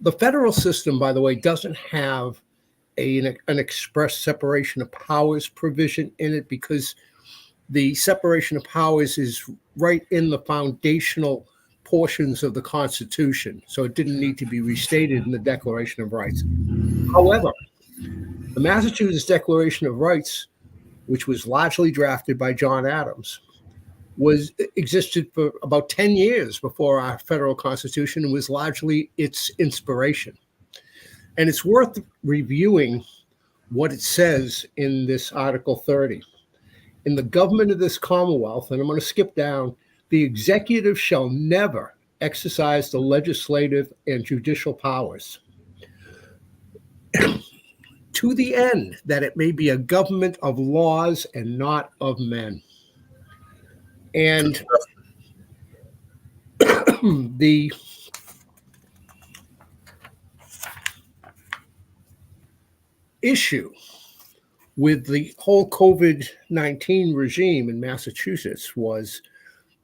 The federal system, by the way, doesn't have an express separation of powers provision in it, because the separation of powers is right in the foundational portions of the Constitution, so it didn't need to be restated in the Declaration of Rights. However, the Massachusetts Declaration of Rights, which was largely drafted by John Adams, existed for about 10 years before our federal Constitution, and was largely its inspiration. And it's worth reviewing what it says in this Article 30. In the government of this Commonwealth, and I'm going to skip down, the executive shall never exercise the legislative and judicial powers to the end that it may be a government of laws and not of men. And the issue with the whole COVID-19 regime in Massachusetts was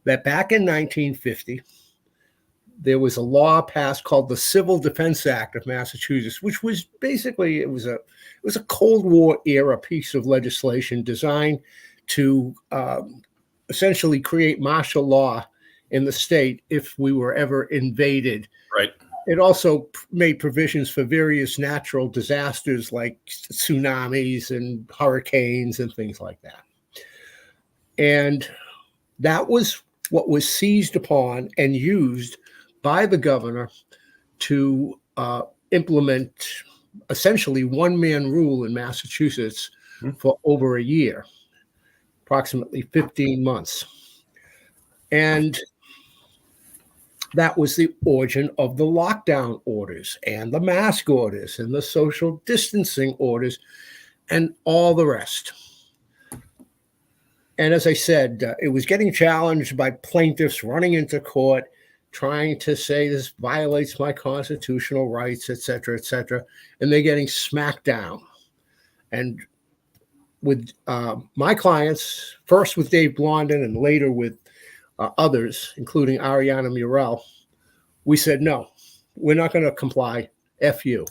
that back in 1950, there was a law passed called the Civil Defense Act of Massachusetts, which was basically, it was a Cold War era piece of legislation designed to essentially create martial law in the state if we were ever invaded. Right. It also made provisions for various natural disasters like tsunamis and hurricanes and things like that. And that was what was seized upon and used by the governor to implement essentially one-man rule in Massachusetts for over a year, approximately 15 months. And that was the origin of the lockdown orders and the mask orders and the social distancing orders and all the rest. And as I said, it was getting challenged by plaintiffs running into court, trying to say this violates my constitutional rights, et cetera, and they're getting smacked down. And with my clients, first with Dave Blondin and later with others, including Ariana Murrell, we said, no, we're not going to comply. F you.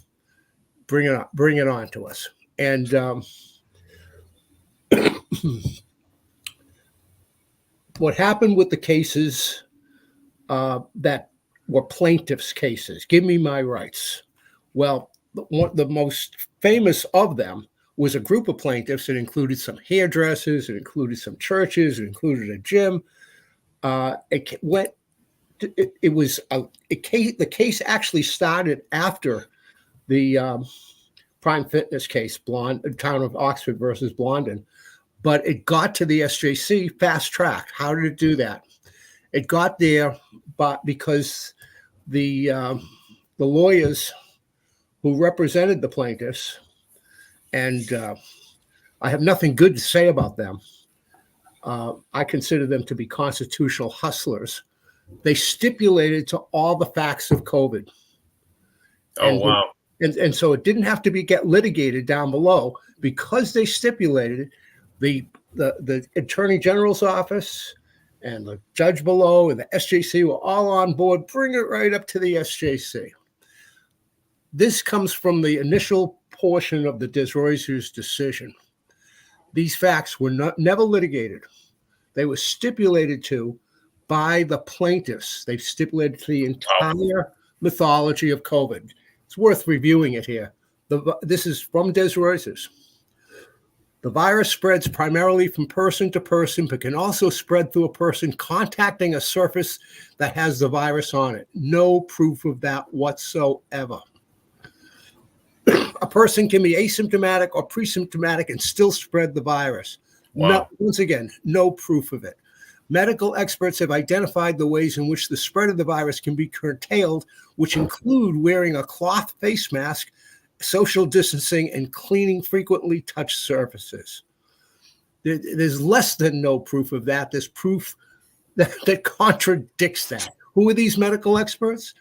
Bring it on to us. And what happened with the cases that were plaintiffs' cases, give me my rights. Well, the most famous of them was a group of plaintiffs. It included some hairdressers, it included some churches, it included a gym. The case actually started after the Prime Fitness case, Town of Oxford versus Blondin, but it got to the SJC fast track. How did it do that? It got there, but because the lawyers who represented the plaintiffs, and I have nothing good to say about them. I consider them to be constitutional hustlers. They stipulated to all the facts of COVID. Wow. And so it didn't have to get litigated down below because they stipulated it. The Attorney General's office and the judge below and the SJC were all on board. Bring it right up to the SJC. This comes from the initial portion of the Desroisers decision. These facts were never litigated. They were stipulated to by the plaintiffs. They've stipulated to the entire mythology of COVID. It's worth reviewing it here. This is from Desroisers. The virus spreads primarily from person to person, but can also spread through a person contacting a surface that has the virus on it. No proof of that whatsoever. A person can be asymptomatic or pre-symptomatic and still spread the virus. Wow. Once again, no proof of it. Medical experts have identified the ways in which the spread of the virus can be curtailed, which include wearing a cloth face mask, social distancing, and cleaning frequently touched surfaces. There's less than no proof of that. There's proof that contradicts that. Who are these medical experts?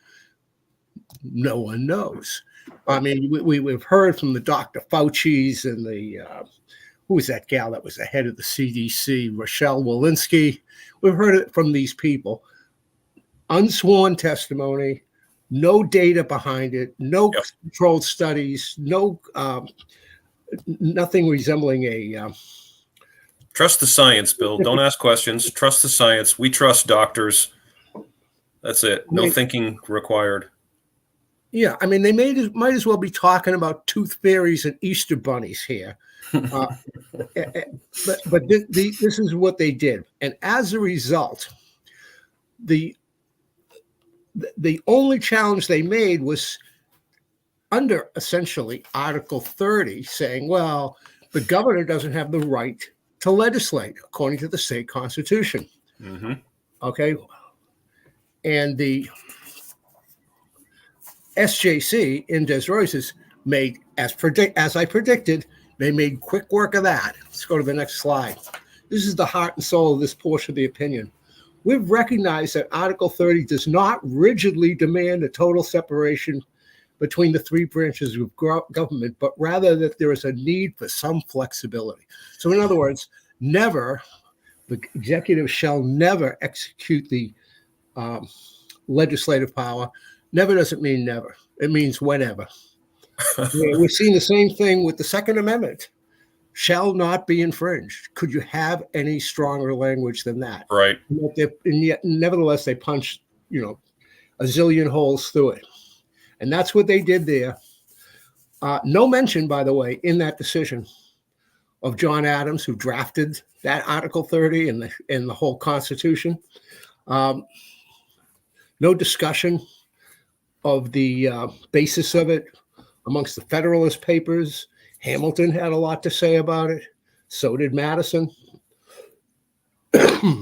No one knows. I mean, we've heard from the Dr. Fauci's and the, who was that gal that was the head of the CDC, Rochelle Walensky. We've heard it from these people. Unsworn testimony, no data behind it, no controlled studies, no nothing resembling a... Trust the science, Bill. Don't ask questions. Trust the science. We trust doctors. That's it. No thinking required. Yeah, I mean, they might as well be talking about tooth fairies and Easter bunnies here. But this is what they did. And as a result, the only challenge they made was under essentially Article 30, saying, well, the governor doesn't have the right to legislate according to the state constitution. Mm-hmm. Okay. And the SJC in Des Roises made, as I predicted, they made quick work of that. Let's go to the next slide. This is the heart and soul of this portion of the opinion. We've recognized that Article 30 does not rigidly demand a total separation between the three branches of government, but rather that there is a need for some flexibility. So in other words, the executive shall never execute the legislative power. Never doesn't mean never. It means whenever. We've seen the same thing with the Second Amendment. Shall not be infringed. Could you have any stronger language than that? Right. And yet, nevertheless, they punched, a zillion holes through it. And that's what they did there. No mention, by the way, in that decision of John Adams, who drafted that Article 30 and the whole Constitution. No discussion of the basis of it amongst the Federalist Papers. Hamilton had a lot to say about it. So did Madison. We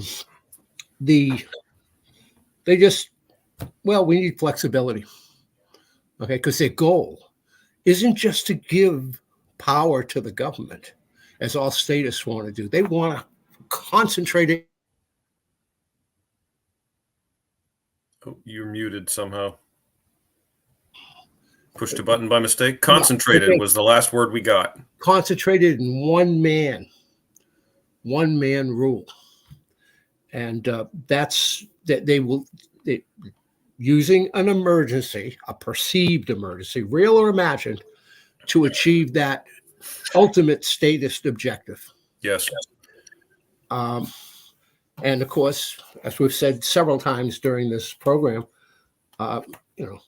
need flexibility. Okay, because their goal isn't just to give power to the government, as all statists want to do. They want to concentrate it. Oh, you're muted somehow. Pushed a button by mistake. Concentrated was the last word we got. Concentrated in one man rule. And that's that using an emergency, a perceived emergency, real or imagined, to achieve that ultimate statist objective. Yes. And of course, as we've said several times during this program,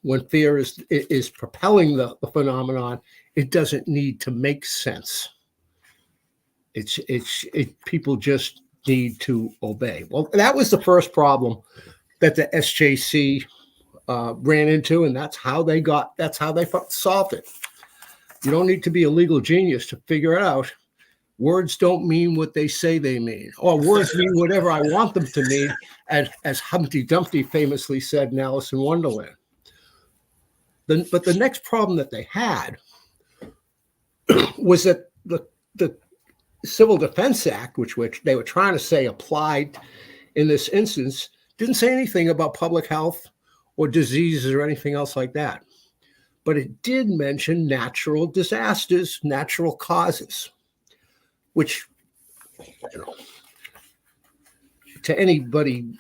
when fear is propelling the phenomenon, it doesn't need to make sense. People just need to obey. Well, that was the first problem that the SJC ran into, and that's how they solved it. You don't need to be a legal genius to figure it out. Words don't mean what they say they mean, or words mean whatever I want them to mean, as Humpty Dumpty famously said in Alice in Wonderland. But the next problem that they had was that the Civil Defense Act, which they were trying to say applied in this instance, didn't say anything about public health or diseases or anything else like that. But it did mention natural disasters, natural causes, which, to anybody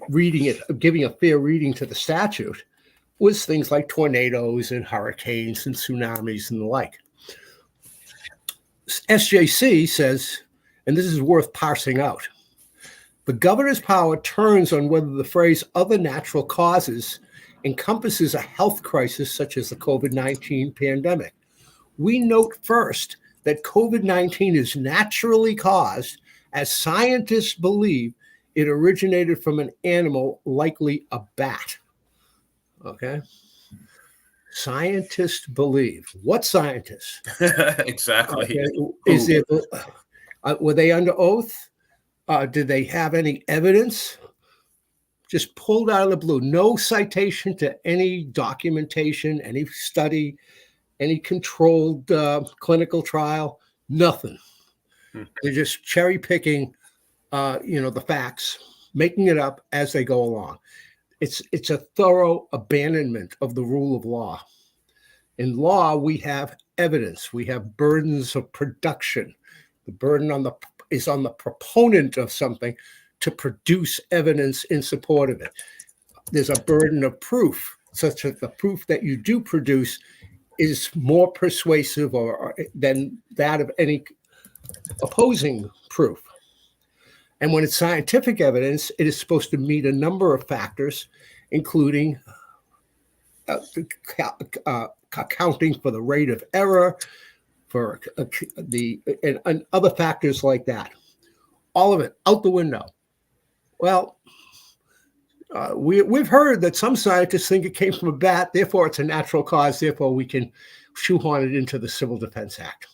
reading it, giving a fair reading to the statute, was things like tornadoes and hurricanes and tsunamis and the like. SJC says, and this is worth parsing out, the governor's power turns on whether the phrase other natural causes encompasses a health crisis such as the COVID-19 pandemic. We note first that COVID-19 is naturally caused, as scientists believe it originated from an animal, likely a bat. Okay? Scientists believe. What scientists? Exactly. Okay. Were they under oath? Did they have any evidence? Just pulled out of the blue. No citation to any documentation, any study, any controlled clinical trial, nothing. They're just cherry picking, the facts, making it up as they go along. It's a thorough abandonment of the rule of law. In law, we have evidence. We have burdens of production. The burden is on the proponent of something to produce evidence in support of it. There's a burden of proof, such that the proof that you do produce is more persuasive than that of any opposing proof. And when it's scientific evidence, it is supposed to meet a number of factors, including accounting for the rate of error, for and other factors like that. All of it out the window. Well, we've heard that some scientists think it came from a bat, therefore it's a natural cause, therefore we can shoehorn it into the Civil Defense Act.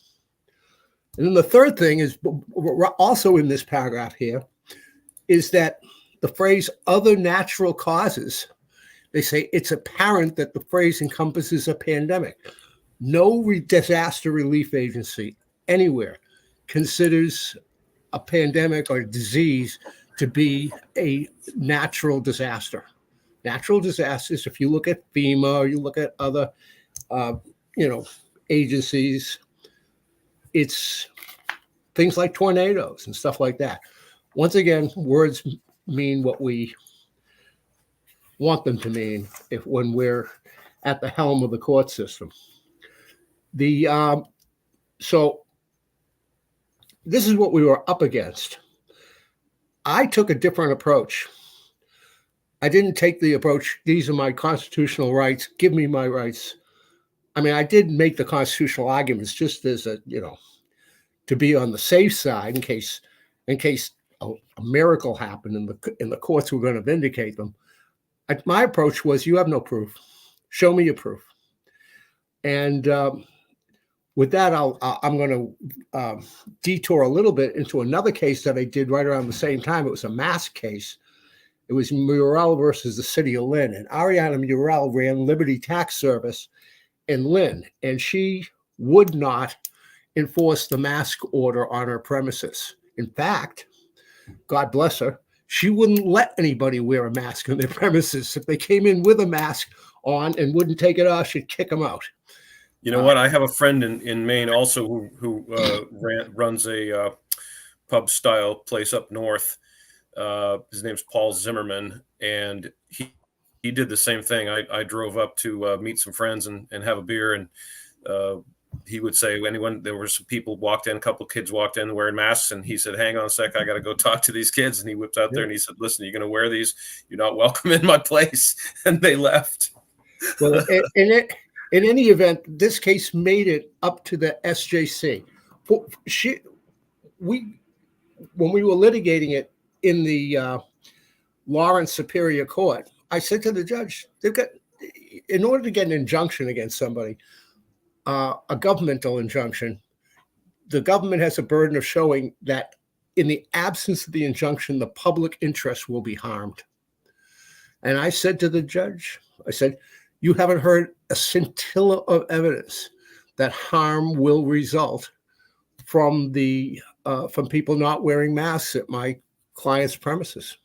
And then the third thing is also in this paragraph here is that the phrase other natural causes, they say it's apparent that the phrase encompasses a pandemic. No disaster relief agency anywhere considers a pandemic or disease to be a natural disaster. Natural disasters, if you look at FEMA or you look at other, agencies, it's things like tornadoes and stuff like that. Once again, words mean what we want them to mean when we're at the helm of the court system. So this is what we were up against. I took a different approach. I didn't take the approach, these are my constitutional rights, give me my rights. I mean, I did make the constitutional arguments just as to be on the safe side in case a miracle happened and the courts were going to vindicate them. My approach was, you have no proof. Show me your proof. And with that, I'm going to detour a little bit into another case that I did right around the same time. It was a mask case. It was Murrell versus the city of Lynn. And Ariana Murrell ran Liberty Tax Service in Lynn, and she would not enforce the mask order on her premises. In fact, God bless her, she wouldn't let anybody wear a mask on their premises. If they came in with a mask on and wouldn't take it off, she'd kick them out. You know what? I have a friend in Maine also who runs a pub style place up north. His name's Paul Zimmerman, and he did the same thing. I drove up to meet some friends and have a beer, and he would say, there were some people walked in, a couple of kids walked in wearing masks, and he said, hang on a sec, I got to go talk to these kids. And he whipped out there and he said, listen, you're going to wear these? You're not welcome in my place. And they left. Well, in any event, this case made it up to the SJC. When we were litigating it in the Lawrence Superior Court, I said to the judge, in order to get an injunction against somebody, a governmental injunction, the government has a burden of showing that in the absence of the injunction, the public interest will be harmed. And I said to the judge, I said, you haven't heard a scintilla of evidence that harm will result from people not wearing masks at my client's premises.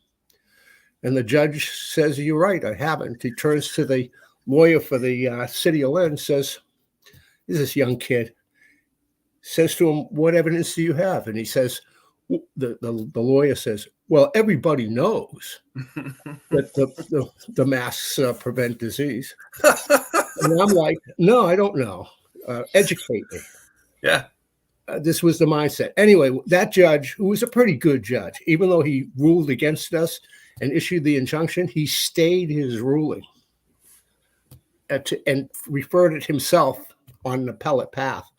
And the judge says, you're right, I haven't. He turns to the lawyer for the city of Lynn, says, this young kid, says to him, what evidence do you have? And he says, the lawyer says, well, everybody knows that the masks prevent disease. And I'm like, no, I don't know. Educate me. Yeah. This was the mindset. Anyway, that judge, who was a pretty good judge, even though he ruled against us and issued the injunction, he stayed his ruling and referred it himself on an appellate path.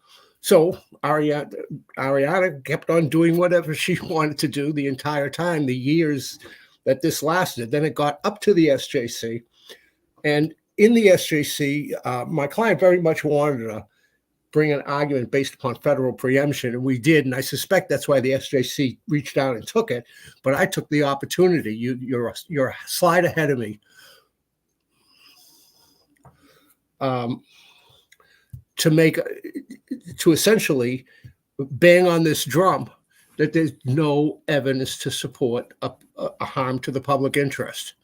So Ariana kept on doing whatever she wanted to do the entire time, the years that this lasted. Then it got up to the SJC. And in the SJC, my client very much wanted to bring an argument based upon federal preemption, and we did. And I suspect that's why the SJC reached out and took it. But I took the opportunity. You're a slide ahead of me. To essentially bang on this drum that there's no evidence to support a harm to the public interest.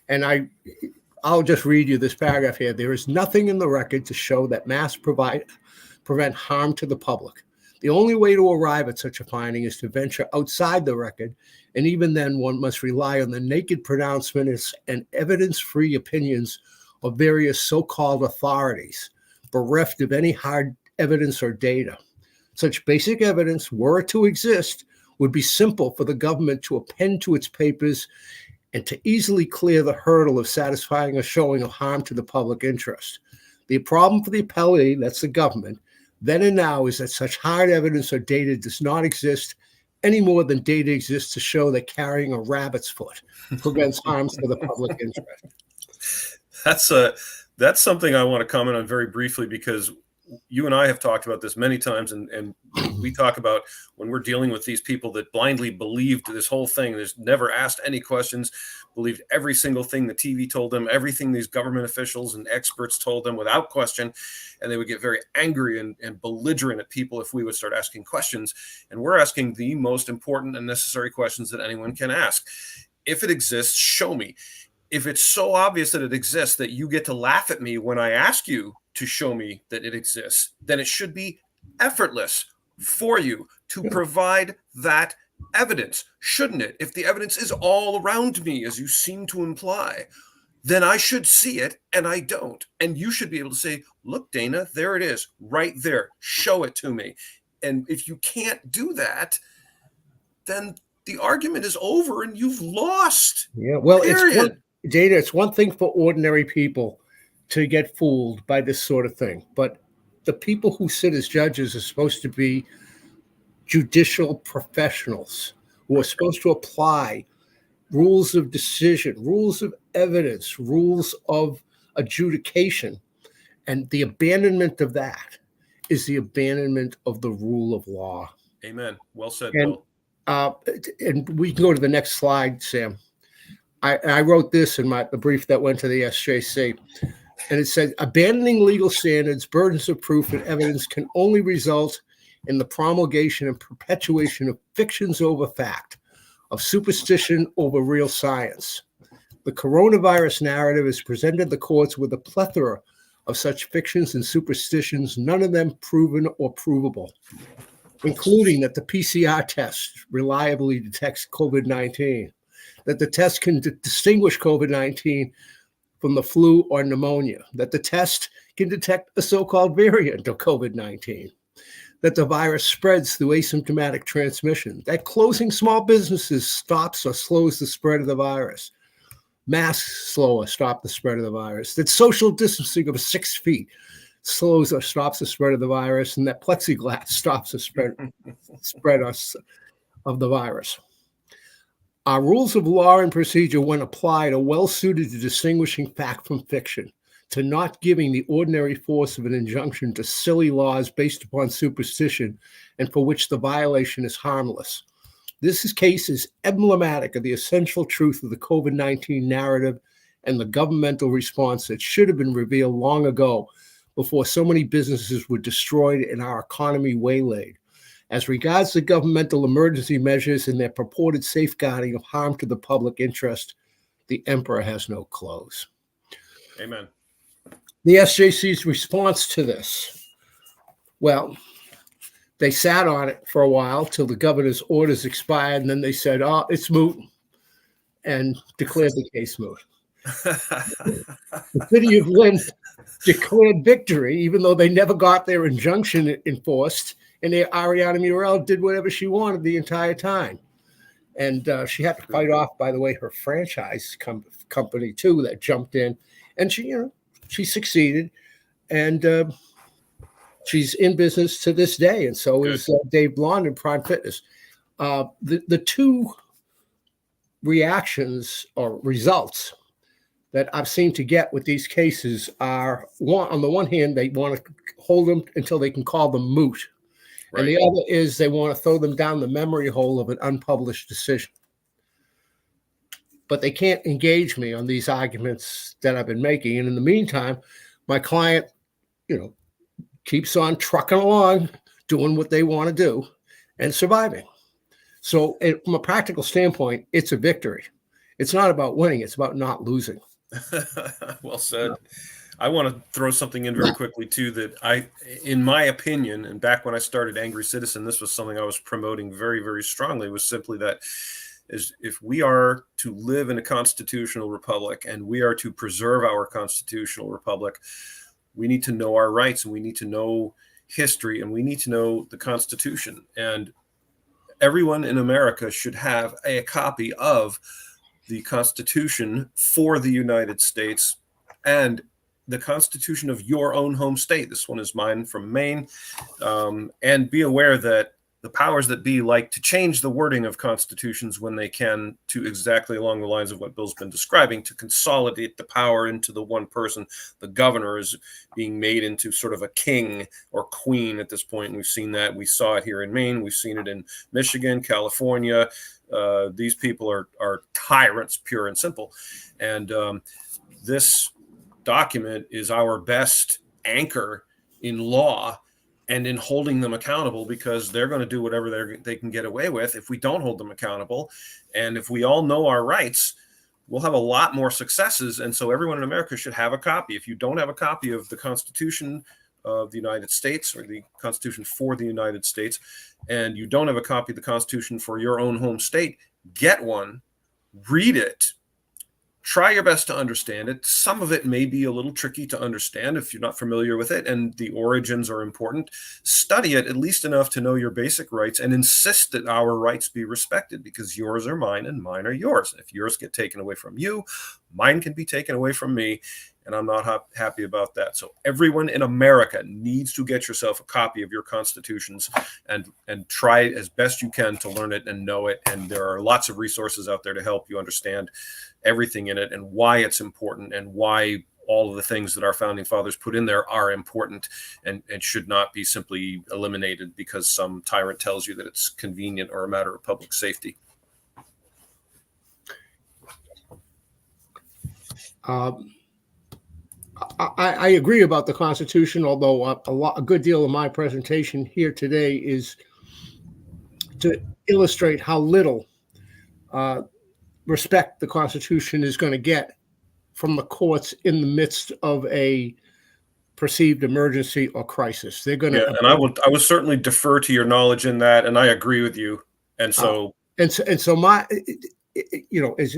And I'll just read you this paragraph here. There is nothing in the record to show that masks prevent harm to the public. The only way to arrive at such a finding is to venture outside the record, and even then one must rely on the naked pronouncements and evidence-free opinions of various so-called authorities, bereft of any hard evidence or data. Such basic evidence, were it to exist, would be simple for the government to append to its papers and to easily clear the hurdle of satisfying a showing of harm to the public interest. The problem for the appellee, that's the government, then and now, is that such hard evidence or data does not exist any more than data exists to show that carrying a rabbit's foot prevents harms to the public interest. That's something I want to comment on very briefly, because you and I have talked about this many times, and we talk about when we're dealing with these people that blindly believed this whole thing. There's never asked any questions, believed every single thing the TV told them, everything these government officials and experts told them without question. And they would get very angry and belligerent at people if we would start asking questions. And we're asking the most important and necessary questions that anyone can ask. If it exists, show me. If it's so obvious that it exists that you get to laugh at me when I ask you to show me that it exists, then it should be effortless for you to provide that evidence, shouldn't it? If the evidence is all around me, as you seem to imply, then I should see it, and I don't. And you should be able to say, look, Dana, there it is, right there. Show it to me. And if you can't do that, then the argument is over and you've lost. Yeah, well, period. Data, it's one thing for ordinary people to get fooled by this sort of thing, but the people who sit as judges are supposed to be judicial professionals who are supposed to apply rules of decision, rules of evidence, rules of adjudication, and the abandonment of that is the abandonment of the rule of law. Amen. Well said, And, Bill. And we can go to the next slide, Sam. I wrote this in the brief that went to the SJC, and it said, abandoning legal standards, burdens of proof, and evidence can only result in the promulgation and perpetuation of fictions over fact, of superstition over real science. The coronavirus narrative has presented the courts with a plethora of such fictions and superstitions, none of them proven or provable, including that the PCR test reliably detects COVID-19, that the test can distinguish COVID-19 from the flu or pneumonia, that the test can detect a so-called variant of COVID-19, that the virus spreads through asymptomatic transmission, that closing small businesses stops or slows the spread of the virus, masks slow or stop the spread of the virus, that social distancing of 6 feet slows or stops the spread of the virus, and that plexiglass stops the spread of the virus. Our rules of law and procedure, when applied, are well suited to distinguishing fact from fiction, to not giving the ordinary force of an injunction to silly laws based upon superstition and for which the violation is harmless. This case is emblematic of the essential truth of the COVID-19 narrative and the governmental response that should have been revealed long ago, before so many businesses were destroyed and our economy waylaid. As regards the governmental emergency measures and their purported safeguarding of harm to the public interest, the emperor has no clothes. Amen. The SJC's response to this, well, they sat on it for a while till the governor's orders expired, and then they said, oh, it's moot, and declared the case moot. The city of Lynn declared victory, even though they never got their injunction enforced, and Ariana Murrell did whatever she wanted the entire time. And she had to fight off, by the way, her franchise company, too, that jumped in. And she succeeded. And she's in business to this day. And so is Dave Blond in Prime Fitness. The two reactions or results that I've seen to get with these cases are, one, on the one hand, they want to hold them until they can call them moot. Right. And the other is they want to throw them down the memory hole of an unpublished decision. But they can't engage me on these arguments that I've been making. And in the meantime, my client, keeps on trucking along, doing what they want to do and surviving. So from a practical standpoint, it's a victory. It's not about winning. It's about not losing. Well said. I want to throw something in very quickly, too, that in my opinion, and back when I started Angry Citizen, this was something I was promoting very, very strongly, was simply that is if we are to live in a constitutional republic and we are to preserve our constitutional republic, we need to know our rights and we need to know history and we need to know the Constitution. And everyone in America should have a copy of the Constitution for the United States and the Constitution of your own home state. This one is mine from Maine. And be aware that the powers that be like to change the wording of constitutions when they can, to exactly along the lines of what Bill's been describing, to consolidate the power into the one person. The governor is being made into sort of a king or queen at this point. And we've seen that. We saw it here in Maine. We've seen it in Michigan, California. These people are tyrants, pure and simple. And this document is our best anchor in law and in holding them accountable, because they're going to do whatever they can get away with if we don't hold them accountable. And if we all know our rights, we'll have a lot more successes. And so everyone in America should have a copy. If you don't have a copy of the Constitution of the United States, or the Constitution for the United States, and you don't have a copy of the Constitution for your own home state, get one, read it, try your best to understand it. Some of it may be a little tricky to understand if you're not familiar with it, and the origins are important. Study it at least enough to know your basic rights, and insist that our rights be respected, because yours are mine and mine are yours. If yours get taken away from you, mine can be taken away from me, and I'm not happy about that. So everyone in America needs to get yourself a copy of your constitutions, and try as best you can to learn it and know it. And there are lots of resources out there to help you understand everything in it, and why it's important, and why all of the things that our founding fathers put in there are important, and should not be simply eliminated because some tyrant tells you that it's convenient or a matter of public safety. I agree about the Constitution, although a good deal of my presentation here today is to illustrate how little respect the Constitution is going to get from the courts in the midst of a perceived emergency or crisis. They're going to, and I would certainly defer to your knowledge in that, and I agree with you. And so, so my, as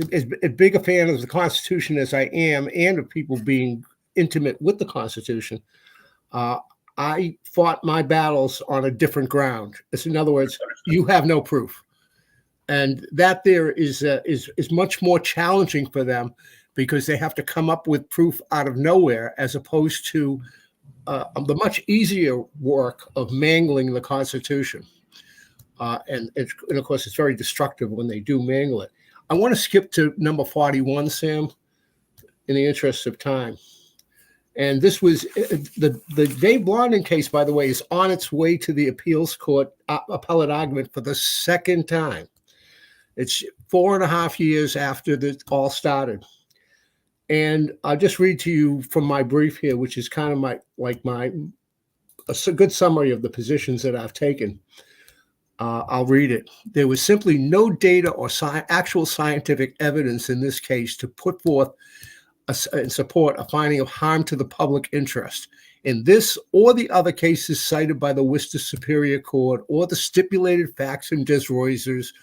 big a fan of the Constitution as I am, and of people being intimate with the Constitution, I fought my battles on a different ground. In other words, you have no proof. And that there is much more challenging for them, because they have to come up with proof out of nowhere, as opposed to the much easier work of mangling the Constitution. And of course, it's very destructive when they do mangle it. I want to skip to number 41, Sam, in the interest of time. And this was the Dave Blondin case, by the way, is on its way to the appeals court appellate argument for the second time. It's 4.5 years after this all started. And I'll just read to you from my brief here, which is kind of a good summary of the positions that I've taken. I'll read it. There was simply no data or actual scientific evidence in this case to put forth and support a finding of harm to the public interest. In this or the other cases cited by the Worcester Superior Court, or the stipulated facts and disroisers,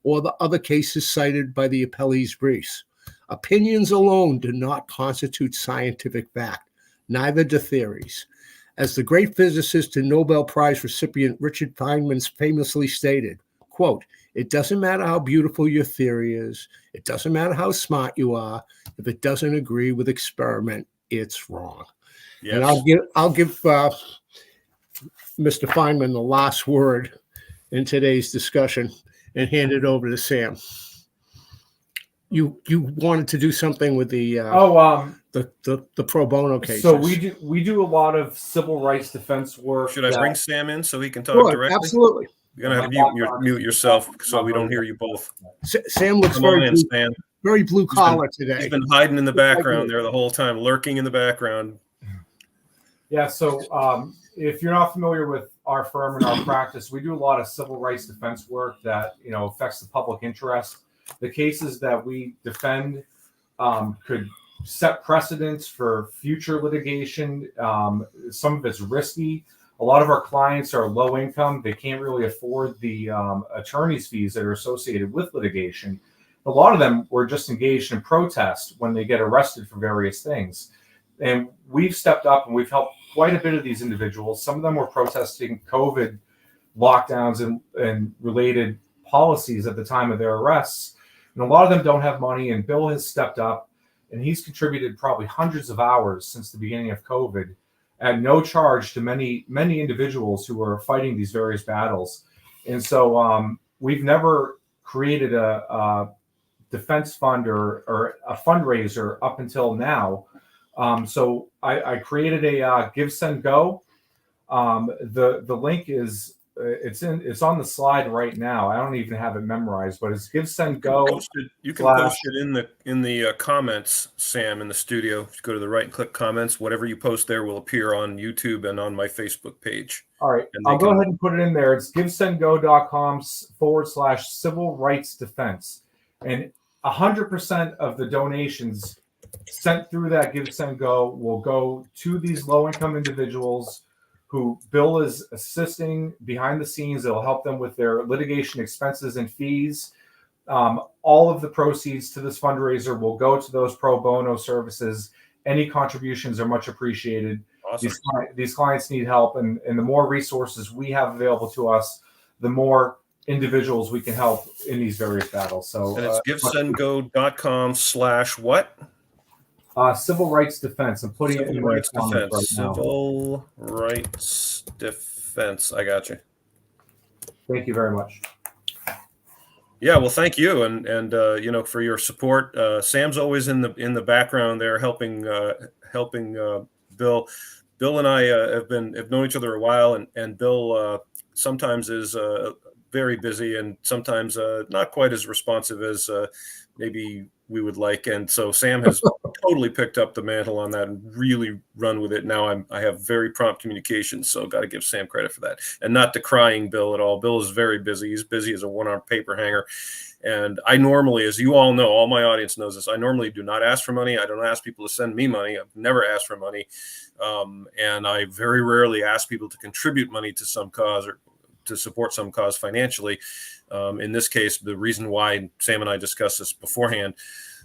or the other cases cited by the appellee's briefs. Opinions alone do not constitute scientific fact, neither do theories. As the great physicist and Nobel Prize recipient Richard Feynman famously stated, quote, "It doesn't matter how beautiful your theory is. It doesn't matter how smart you are. If it doesn't agree with experiment, it's wrong." Yes. And I'll give Mr. Feynman the last word in today's discussion and hand it over to Sam. You wanted to do something with the pro bono cases. So we do a lot of civil rights defense work. Should I bring Sam in so he can talk directly? Absolutely. You're gonna have to mute yourself so we don't hear you both. Sam looks very blue collar today. He's been hiding in the background there the whole time, lurking in the background. Yeah. So if you're not familiar with our firm and our practice, we do a lot of civil rights defense work that affects the public interest. The cases that we defend could set precedents for future litigation. Some of it's risky. A lot of our clients are low income. They can't really afford the attorney's fees that are associated with litigation. A lot of them were just engaged in protest when they get arrested for various things. And we've stepped up and we've helped quite a bit of these individuals. Some of them were protesting COVID lockdowns and related policies at the time of their arrests. And a lot of them don't have money, and Bill has stepped up, and he's contributed probably hundreds of hours since the beginning of COVID at no charge to many individuals who are fighting these various battles. And so we've never created a defense fund or a fundraiser up until now. So I created a Give, Send, Go. The link is it's on the slide right now. I don't even have it memorized, but it's Give, Send, Go. You can post it in the comments, Sam, in the studio. Just go to the right and click comments. Whatever you post there will appear on YouTube and on my Facebook page. All right, I'll go ahead and put it in there. It's givesendgo.com/civil rights defense, and 100% of the donations sent through that Give, Send, Go will go to these low-income individuals who Bill is assisting behind the scenes. It'll help them with their litigation expenses and fees. All of the proceeds to this fundraiser will go to those pro bono services. Any contributions are much appreciated. Awesome. These clients need help, and the more resources we have available to us, the more individuals we can help in these various battles. So and it's givesendgo.com/what? Civil rights defense. I'm putting it in Civil rights defense. Right now. Civil rights defense. I got you. Thank you very much. Yeah, well, thank you, and for your support. Sam's always in the background there, helping Bill. Bill and I have known each other a while, and Bill sometimes is very busy and sometimes not quite as responsive as maybe we would like. And so Sam has totally picked up the mantle on that and really run with it. Now I have very prompt communication, so got to give Sam credit for that. And not decrying Bill at all. Bill is very busy. He's busy as a one-armed paper hanger. And I normally, as you all know, all my audience knows this, I normally do not ask for money. I don't ask people to send me money. I've never asked for money. And I very rarely ask people to contribute money to some cause or to support some cause financially. In this case, the reason why Sam and I discussed this beforehand,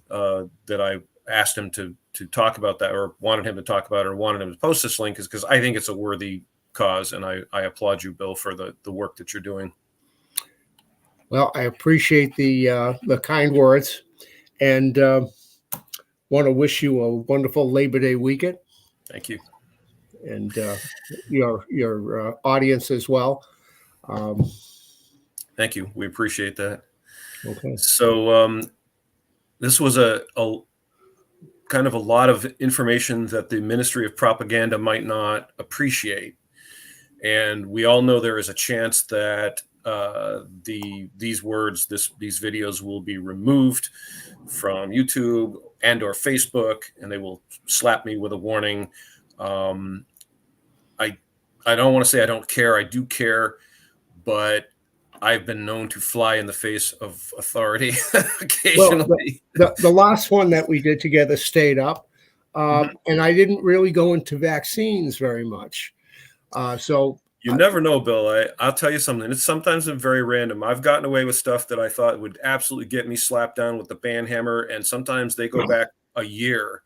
that I asked him to talk about that, or wanted him to talk about it, or wanted him to post this link, is because I think it's a worthy cause, and I applaud you, Bill, for the work that you're doing. Well, I appreciate the kind words, and want to wish you a wonderful Labor Day weekend. Thank you, and your audience as well. Thank you. We appreciate that. Okay. So this was a kind of a lot of information that the Ministry of Propaganda might not appreciate. And we all know there is a chance that these videos will be removed from YouTube and or Facebook, and they will slap me with a warning. I don't want to say I don't care. I do care, but I've been known to fly in the face of authority occasionally. Well, the last one that we did together stayed up, and I didn't really go into vaccines very much. So you never know, Bill. I'll tell you something. It's sometimes very random. I've gotten away with stuff that I thought would absolutely get me slapped down with the band hammer, and sometimes they go back a year,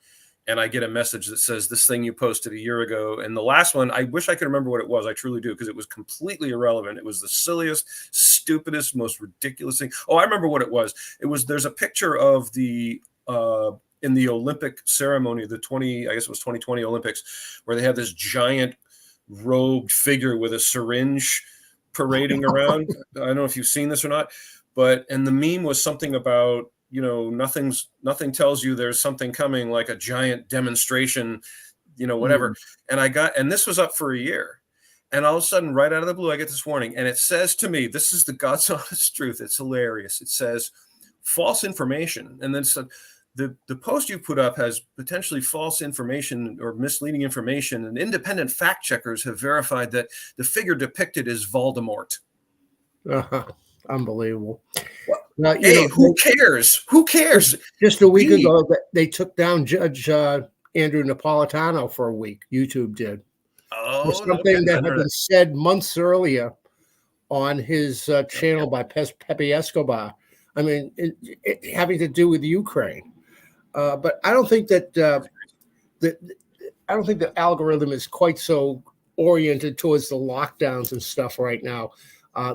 and I get a message that says, this thing you posted a year ago. And the last one, I wish I could remember what it was. I truly do, because it was completely irrelevant. It was the silliest, stupidest, most ridiculous thing. Oh, I remember what it was. There's a picture of in the Olympic ceremony, I guess it was 2020 Olympics, where they had this giant robed figure with a syringe parading around. I don't know if you've seen this or not, and the meme was something about, nothing tells you there's something coming, like a giant demonstration, whatever. And this was up for a year. And all of a sudden, right out of the blue, I get this warning. And it says to me, this is the God's honest truth. It's hilarious. It says false information. And then the post you put up has potentially false information or misleading information. And independent fact checkers have verified that the figure depicted is Voldemort. Unbelievable. Hey, who cares? Who cares? Just a week ago, they took down Judge Andrew Napolitano for a week. YouTube did. Oh, something that had been said months earlier on his channel by Pepe Escobar. I mean, it having to do with Ukraine. But I don't think that the algorithm is quite so oriented towards the lockdowns and stuff right now.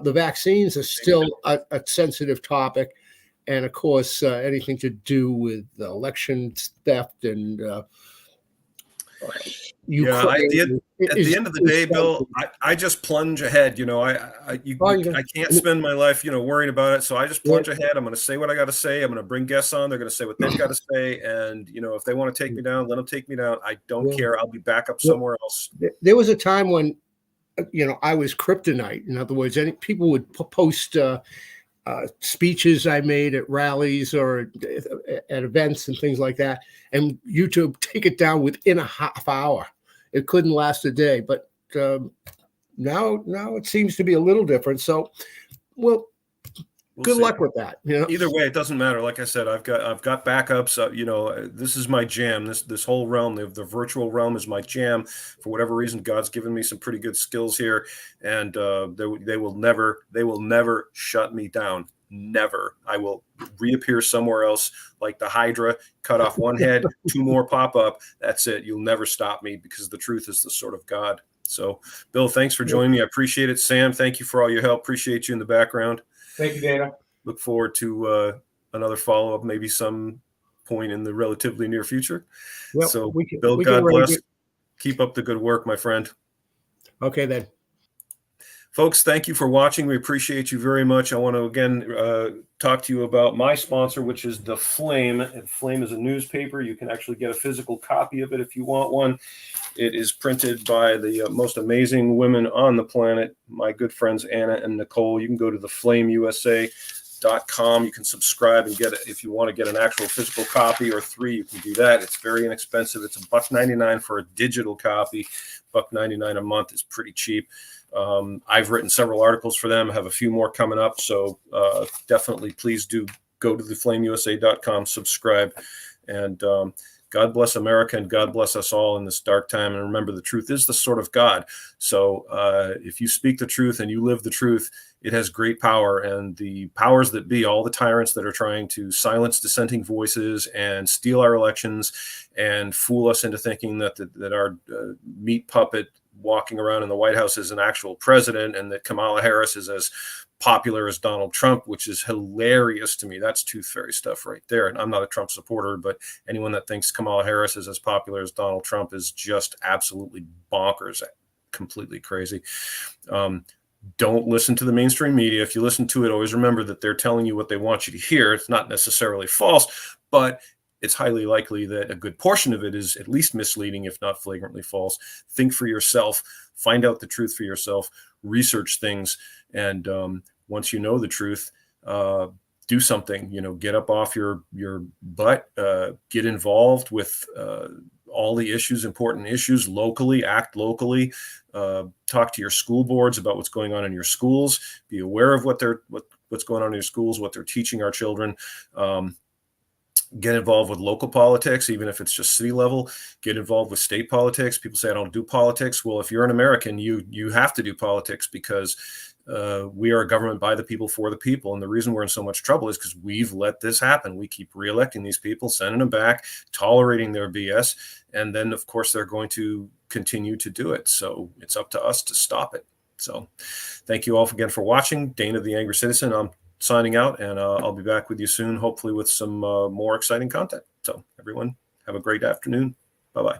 The vaccines are still a sensitive topic, and of course, anything to do with election theft and Yeah, Ukraine at the end of the day, Bill, I just plunge ahead. You know, I can't spend my life, worrying about it. So I just plunge ahead. I'm going to say what I got to say. I'm going to bring guests on. They're going to say what they've got to say. And, if they want to take me down, let them take me down. I don't care. I'll be back up somewhere else. There was a time when, I was kryptonite. In other words, people would post speeches I made at rallies or at events and things like that, and YouTube take it down within a half hour. It couldn't last a day, but now it seems to be a little different. So, we'll good luck with that. Either way, it doesn't matter. Like I said, I've got backups. This is my jam. This whole realm, the virtual realm, is my jam. For whatever reason, God's given me some pretty good skills here, and they will never shut me down. Never. I will reappear somewhere else, like the Hydra. Cut off one head, two more pop up. That's it. You'll never stop me, because the truth is the sword of God. So, Bill, thanks for joining me. I appreciate it. Sam, thank you for all your help. Appreciate you in the background. Thank you, Dana. Look forward to another follow-up, maybe some point in the relatively near future. Well, so, Bill, God bless. Keep up the good work, my friend. Okay, then. Folks, thank you for watching. We appreciate you very much. I want to, again, talk to you about my sponsor, which is The Flame. And Flame is a newspaper. You can actually get a physical copy of it if you want one. It is printed by the most amazing women on the planet, my good friends Anna and Nicole. You can go to theflameusa.com. You can subscribe and get it. If you want to get an actual physical copy or 3, you can do that. It's very inexpensive. It's $1.99 for a digital copy. $1.99 a month is pretty cheap. I've written several articles for them. I have a few more coming up. So definitely please do go to theflameusa.com, subscribe, and God bless America, and God bless us all in this dark time. And remember, the truth is the sword of God. So if you speak the truth and you live the truth, it has great power. And the powers that be, all the tyrants that are trying to silence dissenting voices and steal our elections and fool us into thinking that our meat puppet walking around in the White House is an actual president, and that Kamala Harris is as popular as Donald Trump, which is hilarious to me. That's tooth fairy stuff right there. And I'm not a Trump supporter, but anyone that thinks Kamala Harris is as popular as Donald Trump is just absolutely bonkers, completely crazy. Don't listen to the mainstream media. If you listen to it, always remember that they're telling you what they want you to hear. It's not necessarily false, but it's highly likely that a good portion of it is at least misleading, if not flagrantly false. Think for yourself, find out the truth for yourself, research things, and once you know the truth, do something. Get up off your butt, get involved with all the issues, important issues locally, act locally, talk to your school boards about what's going on in your schools, be aware of what's going on in your schools, what they're teaching our children. Get involved with local politics, even if it's just city level. Get involved with state politics. People say I don't do politics. Well, if you're an American, you have to do politics, because we are a government by the people, for the people. And the reason we're in so much trouble is because we've let this happen. We keep reelecting these people, sending them back, tolerating their BS. And then, of course, they're going to continue to do it. So it's up to us to stop it. So thank you all again for watching. Dana, the Angry Citizen. I'm signing out, and I'll be back with you soon, hopefully with some more exciting content. So everyone, have a great afternoon. Bye-bye.